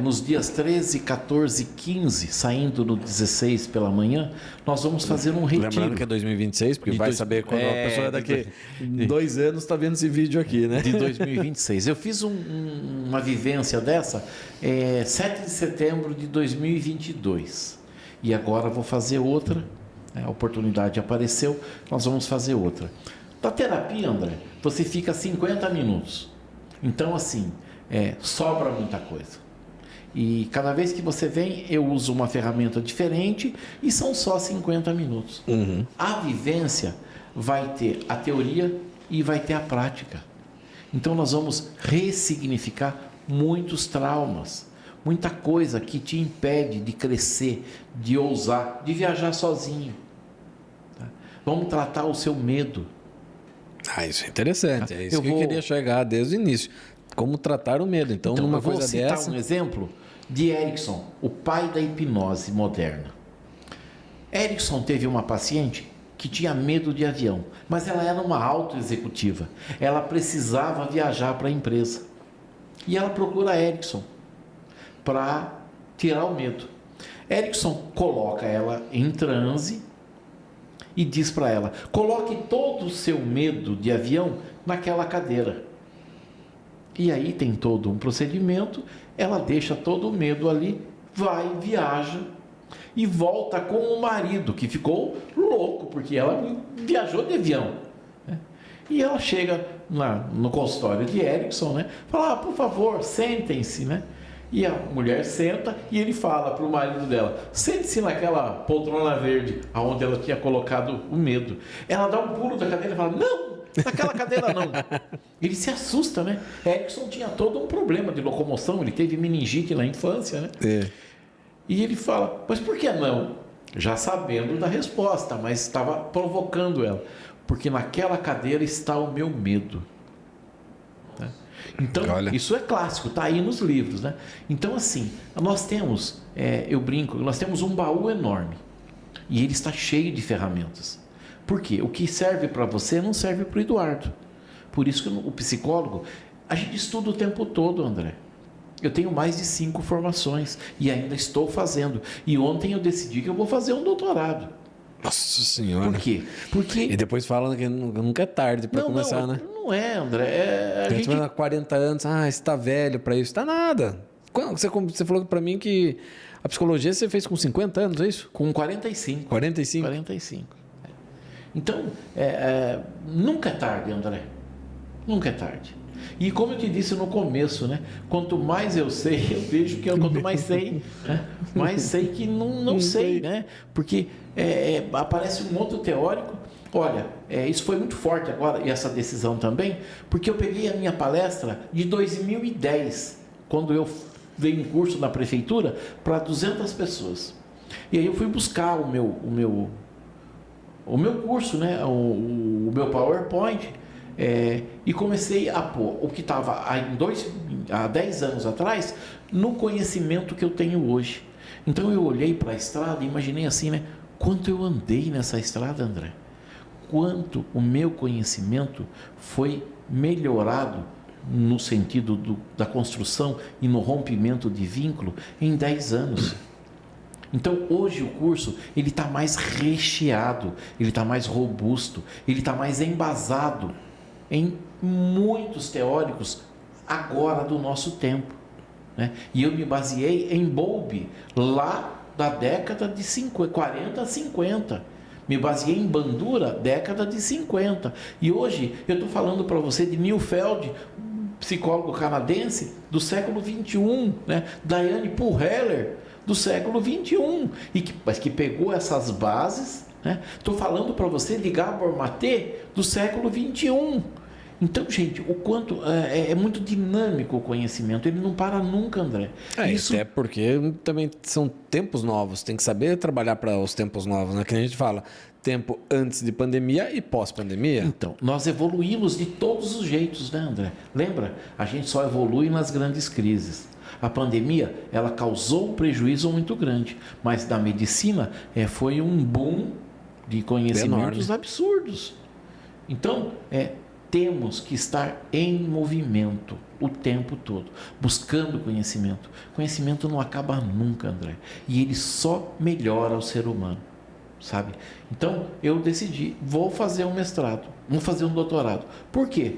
nos dias 13, 14 e 15, saindo no 16 pela manhã, nós vamos fazer um retiro. Lembrando que é 2026, porque vai saber quando a pessoa daqui 2 anos está vendo esse vídeo aqui, né? De 2026. Eu fiz uma vivência dessa 7 de setembro de 2022. E agora vou fazer outra. A oportunidade apareceu, nós vamos fazer outra. Da terapia, André, você fica 50 minutos. Então, assim, sobra muita coisa. E cada vez que você vem, eu uso uma ferramenta diferente e são só 50 minutos. Uhum. A vivência vai ter a teoria e vai ter a prática. Então, nós vamos ressignificar muitos traumas, muita coisa que te impede de crescer, de ousar, de viajar sozinho. Tá? Vamos tratar o seu medo. Isso é interessante. É isso Eu que eu queria chegar desde o início. Como tratar o medo. Então numa eu vou coisa citar dessa... um exemplo de Erickson, o pai da hipnose moderna. Erickson teve uma paciente que tinha medo de avião, mas ela era uma autoexecutiva. Ela precisava viajar para a empresa. E ela procura Erickson para tirar o medo. Erickson coloca ela em transe e diz para ela: coloque todo o seu medo de avião naquela cadeira. E aí tem todo um procedimento, ela deixa todo o medo ali, vai, viaja e volta com o marido, que ficou louco, porque ela viajou de avião. Né? E ela chega no consultório de Erickson, né? Fala: por favor, sentem-se, né? E a mulher senta e ele fala para o marido dela: sente-se naquela poltrona verde, aonde ela tinha colocado o medo. Ela dá um pulo da cadeira e fala: não, naquela cadeira não. Ele se assusta, né? Erickson tinha todo um problema de locomoção, ele teve meningite na infância, né? E ele fala: mas por que não? Já sabendo da resposta, mas estava provocando ela. Porque naquela cadeira está o meu medo. Então, isso é clássico, está aí nos livros, né? Então, assim, nós temos, eu brinco, nós temos um baú enorme e ele está cheio de ferramentas. Por quê? O que serve para você não serve para o Eduardo. Por isso que o psicólogo, a gente estuda o tempo todo, André. Eu tenho mais de 5 formações e ainda estou fazendo. E ontem eu decidi que eu vou fazer um doutorado. Nossa Senhora. Por quê? Porque... E depois falam que nunca é tarde para começar, né? Não é, André. A gente vai há 40 anos, você está velho para isso. Está nada. Você falou para mim que a psicologia você fez com 50 anos, é isso? Com 45. 45? 45. Então, nunca é tarde, André. Nunca é tarde. E como eu te disse no começo, né? Quanto mais eu sei, eu vejo que quanto mais sei, né? Mais sei que não sei, né? Porque aparece um outro teórico. Olha, isso foi muito forte agora, e essa decisão também, porque eu peguei a minha palestra de 2010, quando eu dei um curso na prefeitura para 200 pessoas. E aí eu fui buscar o meu curso, né? O meu PowerPoint, e comecei a pôr o que estava há 10 anos atrás no conhecimento que eu tenho hoje. Então eu olhei para a estrada e imaginei assim, né? Quanto eu andei nessa estrada, André? Quanto o meu conhecimento foi melhorado no sentido da construção e no rompimento de vínculo em 10 anos. Então, hoje o curso ele está mais recheado, ele está mais robusto, ele está mais embasado em muitos teóricos agora do nosso tempo. Né? E eu me baseei em Bowlby, lá da década de 40 a 50. Me baseei em Bandura, década de 50. E hoje eu estou falando para você de Neufeld, psicólogo canadense do século 21, né? Diane Poole Heller, do século XXI, mas que pegou essas bases. Estou falando para você de Gabor Maté do século XXI. Então, gente, o quanto é muito dinâmico o conhecimento, ele não para nunca, André. Isso é porque também são tempos novos, tem que saber trabalhar para os tempos novos, né? Que a gente fala, tempo antes de pandemia e pós-pandemia. Então, nós evoluímos de todos os jeitos, né, André? Lembra? A gente só evolui nas grandes crises. A pandemia, ela causou um prejuízo muito grande, mas da medicina foi um boom de conhecimentos absurdos. Então, temos que estar em movimento o tempo todo, buscando conhecimento. Conhecimento não acaba nunca, André. E ele só melhora o ser humano, sabe? Então, eu decidi, vou fazer um mestrado, vou fazer um doutorado. Por quê?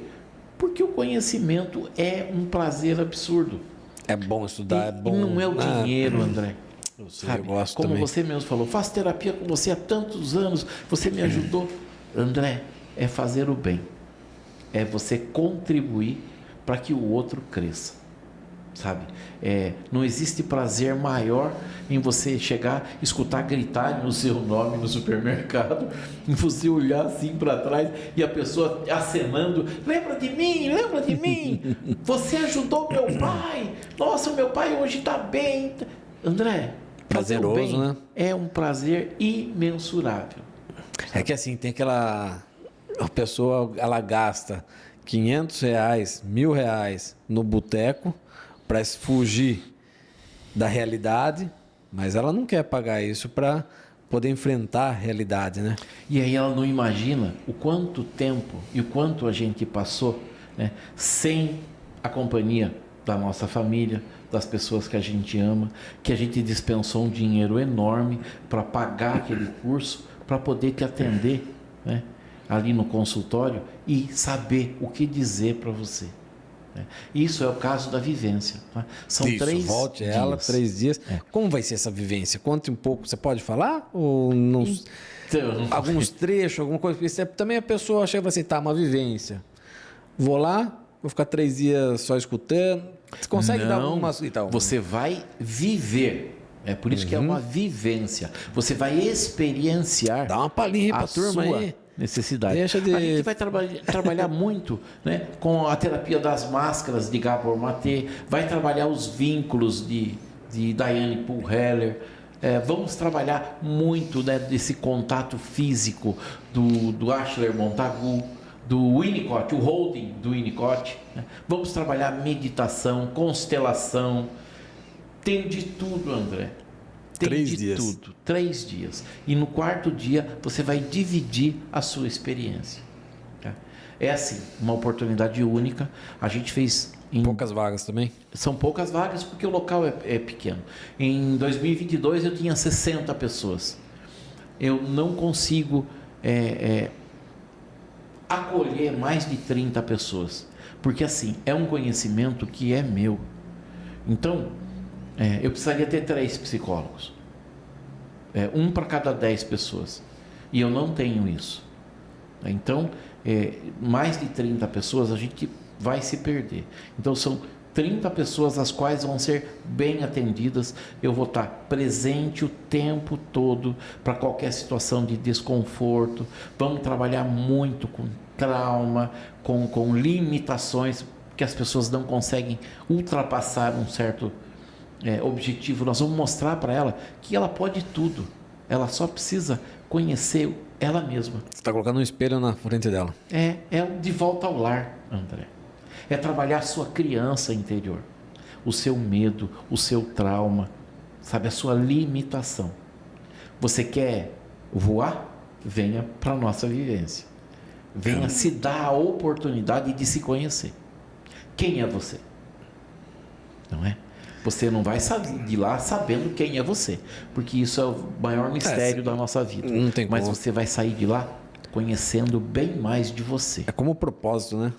Porque o conhecimento é um prazer absurdo. É bom estudar, é bom... E não é o dinheiro, André. Eu sei, sabe? Eu gosto Como também. você mesmo falou, faço terapia com você há tantos anos, você me ajudou. André, é fazer o bem. É você contribuir para que o outro cresça, sabe? Não existe prazer maior em você chegar, escutar gritar no seu nome no supermercado, em você olhar assim para trás e a pessoa acenando, lembra de mim, você ajudou meu pai, nossa, meu pai hoje está bem. André, fazer o bem, né? É um prazer imensurável. Sabe? É que assim, tem aquela... A pessoa, ela gasta R$500, R$1.000 no boteco para fugir da realidade, mas ela não quer pagar isso para poder enfrentar a realidade, né? E aí ela não imagina o quanto tempo e o quanto a gente passou, né, sem a companhia da nossa família, das pessoas que a gente ama, que a gente dispensou um dinheiro enorme para pagar aquele curso, para poder te atender, né, ali no consultório e saber o que dizer para você. Isso é o caso da vivência. Tá? São Isso, 3 volte dias. ela 3 dias. Como vai ser essa vivência? Conte um pouco. Você pode falar? Ou não... Então, alguns trechos, alguma coisa? Porque também a pessoa chega assim, tá, uma vivência. Vou lá, vou ficar 3 dias só escutando. Você consegue dar algumas... Então, você vai viver. É por isso que é uma vivência. Você vai experienciar. Dá uma palhinha para a turma aí. Necessidade. A gente vai trabalhar muito, né, com a terapia das máscaras de Gabor Maté, vai trabalhar os vínculos de Diane Poole Heller, vamos trabalhar muito, né, desse contato físico do Ashley Montagu, do Winnicott, o holding do Winnicott, né? Vamos trabalhar meditação, constelação, tem de tudo, André. Tem 3 de dias. tudo, 3 dias. E no 4º dia você vai dividir a sua experiência. Tá? É assim, uma oportunidade única. A gente fez em... Poucas vagas também? São poucas vagas porque o local é pequeno. Em 2022 eu tinha 60 pessoas. Eu não consigo acolher mais de 30 pessoas. Porque assim, é um conhecimento que é meu. Então... eu precisaria ter 3 psicólogos, um para cada 10 pessoas, e eu não tenho isso. Então, mais de 30 pessoas a gente vai se perder. Então, são 30 pessoas as quais vão ser bem atendidas. Eu vou estar presente o tempo todo para qualquer situação de desconforto. Vamos trabalhar muito com trauma, com limitações que as pessoas não conseguem ultrapassar um certo objetivo. Nós vamos mostrar para ela que ela pode tudo, ela só precisa conhecer ela mesma. Você está colocando um espelho na frente dela. É de volta ao lar, André. É trabalhar a sua criança interior, o seu medo, o seu trauma, sabe, a sua limitação. Você quer voar? Venha para a nossa vivência. Venha se dar a oportunidade de se conhecer. Quem é você? Não é? Você não vai sair de lá sabendo quem é você, porque isso é o maior mistério da nossa vida. Não tem Mas como. você vai sair de lá conhecendo bem mais de você. É como o propósito, né?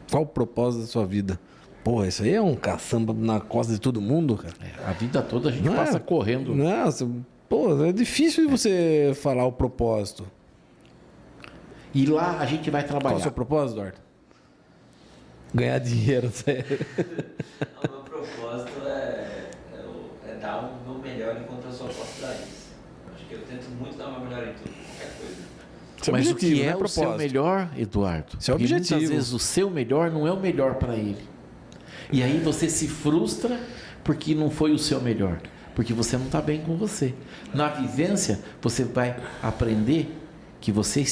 Qual o propósito da sua vida? Pô, isso aí é um caçamba na costa de todo mundo, cara. A vida toda a gente passa correndo. Nossa, pô, é difícil de você falar o propósito. E lá a gente vai trabalhar. Qual é o seu propósito, Eduardo? Ganhar dinheiro, sério. O meu propósito é dar melhor enquanto eu só posso dar isso. Acho que eu tento muito dar o meu melhor em tudo, qualquer coisa. Mas o que é o propósito. seu melhor, Eduardo? Esse é o Porque objetivo. muitas vezes o seu melhor não é o melhor para ele. E aí você se frustra porque não foi o seu melhor. Porque você não está bem com você. Na vivência, você vai aprender que você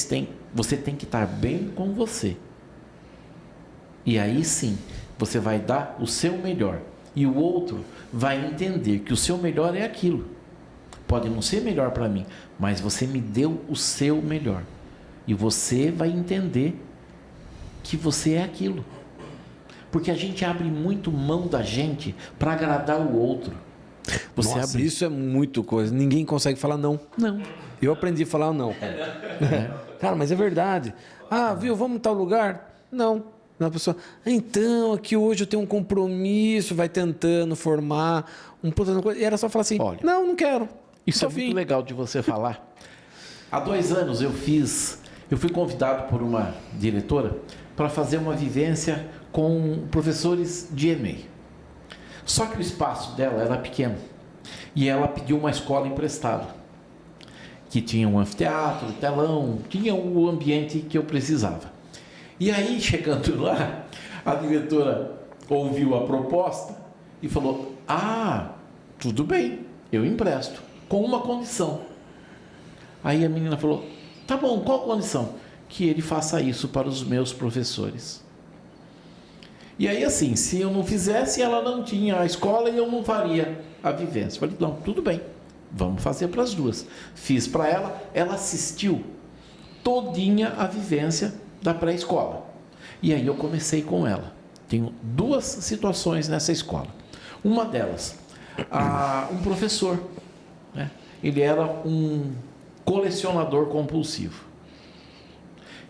tem que estar bem com você. E aí sim, você vai dar o seu melhor. E o outro vai entender que o seu melhor é aquilo. Pode não ser melhor para mim, mas você me deu o seu melhor. E você vai entender que você é aquilo. Porque a gente abre muito mão da gente para agradar o outro. Você Nossa, abre... isso é muito coisa. Ninguém consegue falar não. Não. Eu aprendi a falar não, cara. Cara, mas é verdade. Ah, viu, vamos em tal lugar? Não. A pessoa, então, aqui hoje eu tenho um compromisso, vai tentando formar um puta coisa. E era só falar assim, olha, não quero. Isso é muito legal de você falar. Há 2 anos eu fui convidado por uma diretora para fazer uma vivência com professores de EMEI. Só que o espaço dela era pequeno e ela pediu uma escola emprestada, que tinha um anfiteatro, telão, tinha o ambiente que eu precisava. E aí, chegando lá, a diretora ouviu a proposta e falou, tudo bem, eu empresto, com uma condição. Aí a menina falou, tá bom, qual condição? Que ele faça isso para os meus professores. E aí assim, se eu não fizesse, ela não tinha a escola e eu não faria a vivência. Falei, não, tudo bem, vamos fazer para as duas. Fiz para ela, ela assistiu todinha a vivência da pré-escola. E aí eu comecei com ela. Tenho 2 situações nessa escola. Uma delas, um professor, né? Ele era um colecionador compulsivo.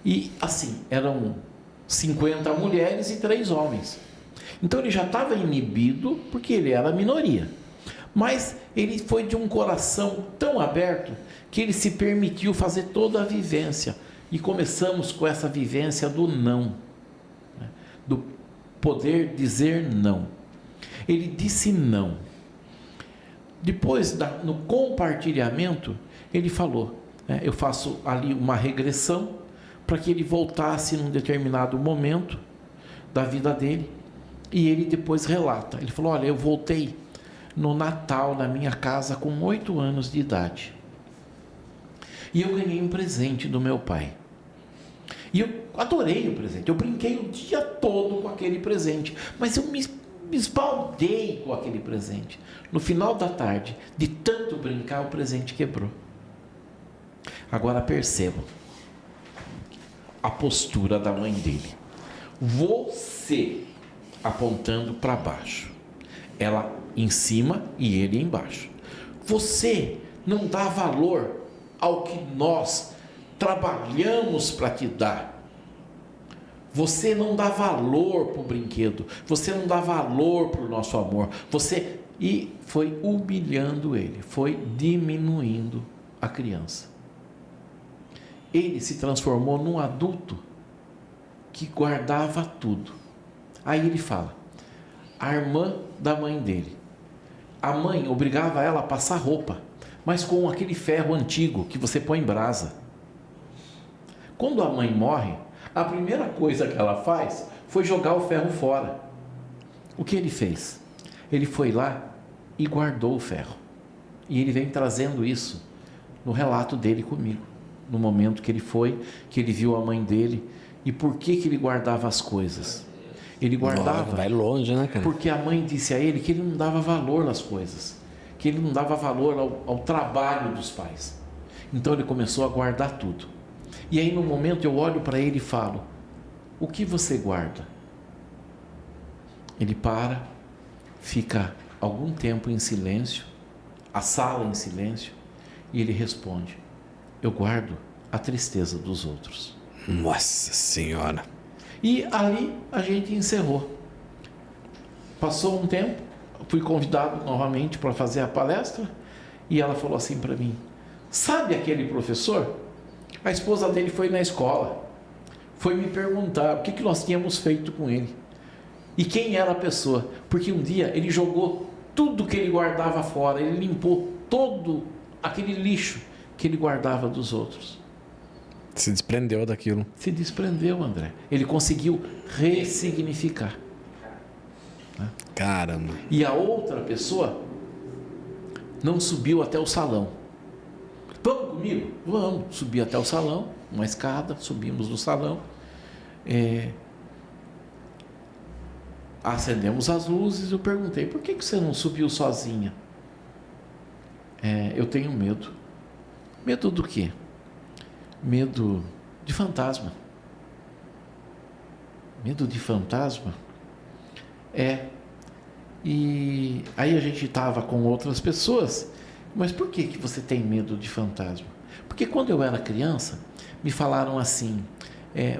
E assim, eram 50 mulheres e 3 homens. Então ele já estava inibido porque ele era a minoria. Mas ele foi de um coração tão aberto que ele se permitiu fazer toda a vivência. E começamos com essa vivência do não, né? Do poder dizer não. Ele disse não. Depois, no compartilhamento, ele falou, né, eu faço ali uma regressão para que ele voltasse num determinado momento da vida dele e ele depois relata. Ele falou, olha, eu voltei no Natal na minha casa com 8 anos de idade e eu ganhei um presente do meu pai. E eu adorei o presente, eu brinquei o dia todo com aquele presente, mas eu me esbaldei com aquele presente. No final da tarde, de tanto brincar, o presente quebrou. Agora percebam a postura da mãe dele. Você apontando para baixo, ela em cima e ele embaixo. Você não dá valor ao que nós trabalhamos para te dar. Você não dá valor para o brinquedo. Você não dá valor para o nosso amor. E foi humilhando ele, foi diminuindo a criança. Ele se transformou num adulto que guardava tudo. Aí ele fala, a irmã da mãe dele. A mãe obrigava ela a passar roupa, mas com aquele ferro antigo que você põe em brasa. Quando a mãe morre, a primeira coisa que ela faz foi jogar o ferro fora. O que ele fez? Ele foi lá e guardou o ferro. E ele vem trazendo isso no relato dele comigo. No momento que ele viu a mãe dele. E por que ele guardava as coisas? Ele guardava... Vai longe, né, cara? Porque a mãe disse a ele que ele não dava valor às coisas. Que ele não dava valor ao trabalho dos pais. Então ele começou a guardar tudo. E aí no momento eu olho para ele e falo, o que você guarda? Ele para, fica algum tempo em silêncio, a sala em silêncio, e ele responde, eu guardo a tristeza dos outros. Nossa Senhora! E ali a gente encerrou. Passou um tempo, fui convidado novamente para fazer a palestra, e ela falou assim para mim, sabe aquele professor? A esposa dele foi na escola, foi me perguntar o que nós tínhamos feito com ele e quem era a pessoa, porque um dia ele jogou tudo que ele guardava fora, ele limpou todo aquele lixo que ele guardava dos outros. Se desprendeu daquilo. Se desprendeu, André. Ele conseguiu ressignificar. Caramba. E a outra pessoa não subiu até o salão. Vamos comigo? Vamos. Subi até o salão, uma escada, subimos no salão. Acendemos as luzes. Eu perguntei, por que você não subiu sozinha? Eu tenho medo. Medo do quê? Medo de fantasma. Medo de fantasma? E aí a gente estava com outras pessoas. Mas por que você tem medo de fantasma? Porque quando eu era criança, me falaram assim,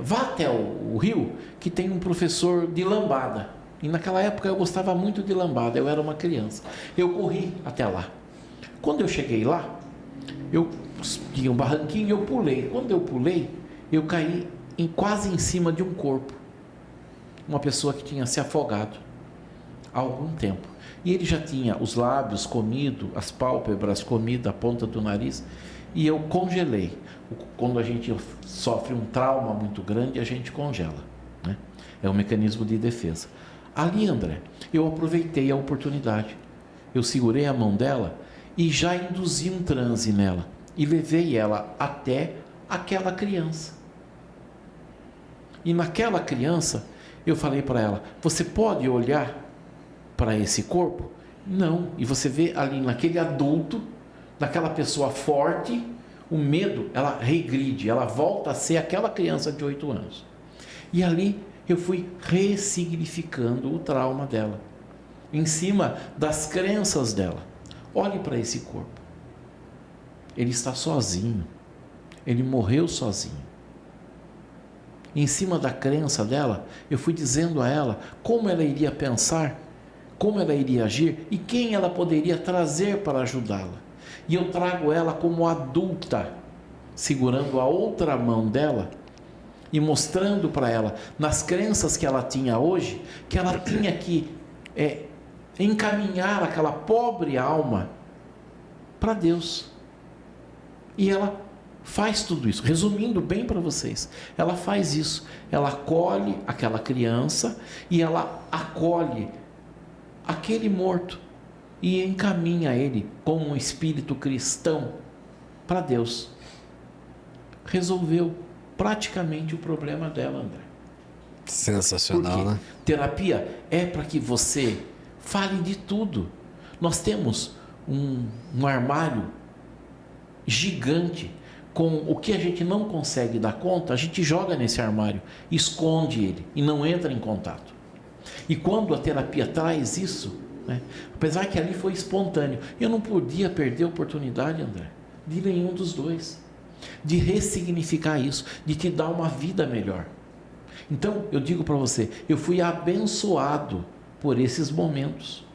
vá até o rio que tem um professor de lambada. E naquela época eu gostava muito de lambada, eu era uma criança. Eu corri até lá. Quando eu cheguei lá, eu tinha um barranquinho e eu pulei. Quando eu pulei, eu caí quase em cima de um corpo. Uma pessoa que tinha se afogado há algum tempo. E ele já tinha os lábios comido, as pálpebras comidas, a ponta do nariz. E eu congelei. Quando a gente sofre um trauma muito grande, a gente congela, né? É um mecanismo de defesa. Ali, André, eu aproveitei a oportunidade. Eu segurei a mão dela e já induzi um transe nela. E levei ela até aquela criança. E naquela criança, eu falei para ela, você pode olhar para esse corpo? Não. E você vê ali naquele adulto, naquela pessoa forte, o medo, ela regride, ela volta a ser aquela criança de 8 anos. E ali eu fui ressignificando o trauma dela, em cima das crenças dela. Olhe para esse corpo. Ele está sozinho. Ele morreu sozinho. Em cima da crença dela, eu fui dizendo a ela como ela iria pensar, como ela iria agir e quem ela poderia trazer para ajudá-la. E eu trago ela como adulta, segurando a outra mão dela e mostrando para ela, nas crenças que ela tinha hoje, que ela tinha que encaminhar aquela pobre alma para Deus. E ela faz tudo isso. Resumindo bem para vocês, ela faz isso. Ela acolhe aquela criança e ela acolhe aquele morto e encaminha ele como um espírito cristão para Deus. Resolveu praticamente o problema dela, André. Sensacional, né? Terapia é para que você fale de tudo. Nós temos um armário gigante com o que a gente não consegue dar conta, a gente joga nesse armário, esconde ele e não entra em contato. E quando a terapia traz isso, né, apesar que ali foi espontâneo, eu não podia perder a oportunidade, André, de nenhum dos dois, de ressignificar isso, de te dar uma vida melhor. Então, eu digo para você, eu fui abençoado por esses momentos,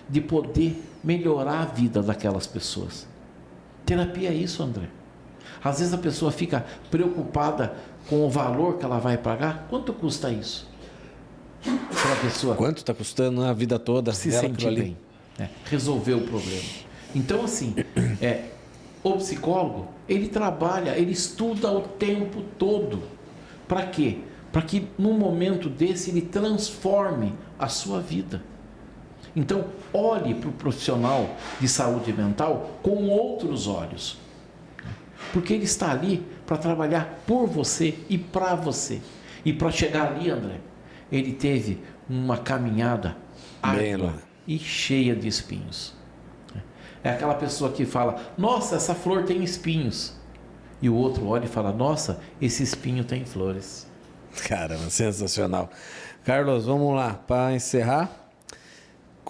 de poder melhorar a vida daquelas pessoas. Terapia é isso, André. Às vezes a pessoa fica preocupada com o valor que ela vai pagar. Quanto custa isso? Para a pessoa. Quanto está custando a vida toda? Se sentir bem. Resolver o problema. Então, assim, o psicólogo, ele trabalha, ele estuda o tempo todo. Para quê? Para que num momento desse ele transforme a sua vida. Então, olhe para o profissional de saúde mental com outros olhos. Porque ele está ali para trabalhar por você e para você. E para chegar ali, André, ele teve uma caminhada árdua e cheia de espinhos. É aquela pessoa que fala, nossa, essa flor tem espinhos. E o outro olha e fala, nossa, esse espinho tem flores. Caramba, sensacional. Carlos, vamos lá, para encerrar.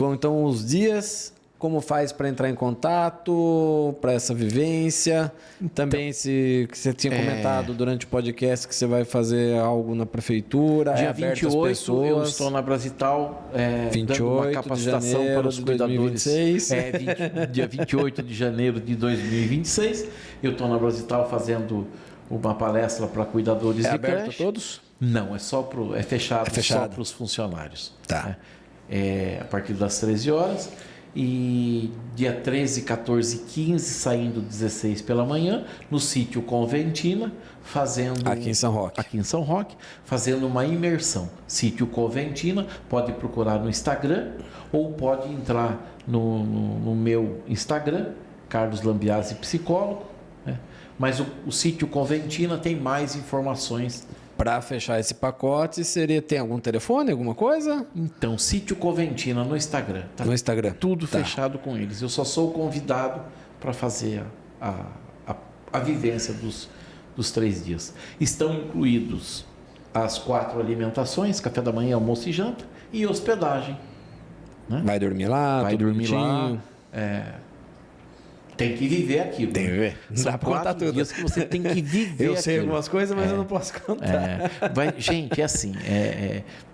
Então, os dias, como faz para entrar em contato, para essa vivência? Então, também, que você tinha comentado durante o podcast que você vai fazer algo na prefeitura. Dia 28, eu estou na Brasital, 28 dando uma capacitação para os cuidadores. 2026. Dia 28 de janeiro de 2026, eu estou na Brasital fazendo uma palestra para cuidadores de aberto creche. a todos? Não, é fechado. É fechado. Só para os funcionários. Tá. A partir das 13 horas. E dia 13, 14 e 15, saindo 16 pela manhã, no sítio Conventina, fazendo... Aqui em São Roque. Aqui em São Roque, fazendo uma imersão. Sítio Conventina, pode procurar no Instagram ou pode entrar no meu Instagram, Carlos Lambiase Psicólogo, né? Mas o sítio Conventina tem mais informações. Para fechar esse pacote, tem algum telefone, alguma coisa? Então, sítio Conventina no Instagram. Tá No Instagram. tudo fechado com eles. Eu só sou convidado para fazer a vivência dos 3 dias. Estão incluídos as 4 alimentações, café da manhã, almoço e janta, e hospedagem. Né? Vai dormir lá, Vai tudo dormir lá. bonitinho. Tem que viver aquilo. Tem que viver. Não São dá pra contar 4 tudo. dias que você tem que viver Eu sei aquilo. algumas coisas, mas eu não posso contar. Gente, é assim,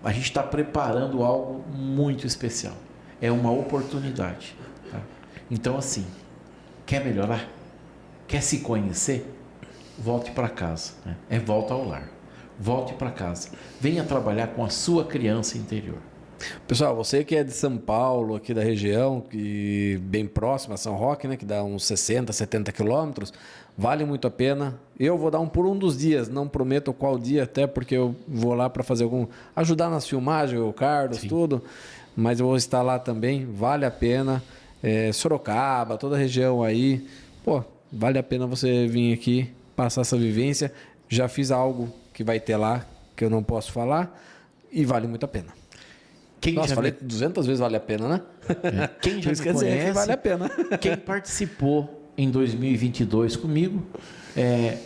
a gente está preparando algo muito especial. É uma oportunidade. Tá? Então, assim, quer melhorar? Quer se conhecer? Volte para casa. Né? Volta ao lar. Volte para casa. Venha trabalhar com a sua criança interior. Pessoal, você que é de São Paulo, aqui da região, que bem próximo a São Roque, né, que dá uns 60, 70 quilômetros, vale muito a pena. Eu vou dar por um dos dias, não prometo qual dia, até porque eu vou lá para fazer ajudar nas filmagens, o Carlos, Sim. tudo, mas eu vou estar lá também, vale a pena. Sorocaba, toda a região aí, vale a pena você vir aqui, passar essa vivência. Já fiz algo que vai ter lá, que eu não posso falar, e vale muito a pena. Nossa, falei 200 vezes vale a pena, né? Quem já Isso me quer dizer conhece, que vale a pena. quem participou em 2022 comigo,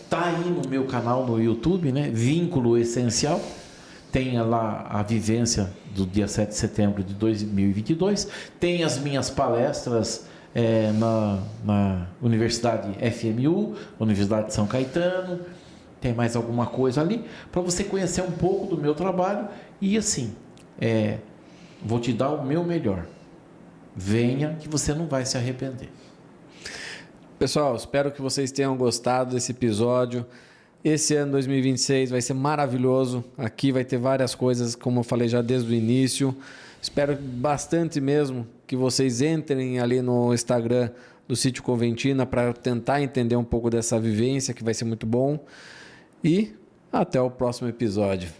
tá aí no meu canal no YouTube, né? Vínculo Essencial. Tem lá a vivência do dia 7 de setembro de 2022. Tem as minhas palestras na Universidade FMU, Universidade de São Caetano. Tem mais alguma coisa ali para você conhecer um pouco do meu trabalho. E assim, vou te dar o meu melhor. Venha que você não vai se arrepender. Pessoal, espero que vocês tenham gostado desse episódio. Esse ano 2026 vai ser maravilhoso. Aqui vai ter várias coisas, como eu falei já desde o início. Espero bastante mesmo que vocês entrem ali no Instagram do Sítio Conventina para tentar entender um pouco dessa vivência, que vai ser muito bom. E até o próximo episódio.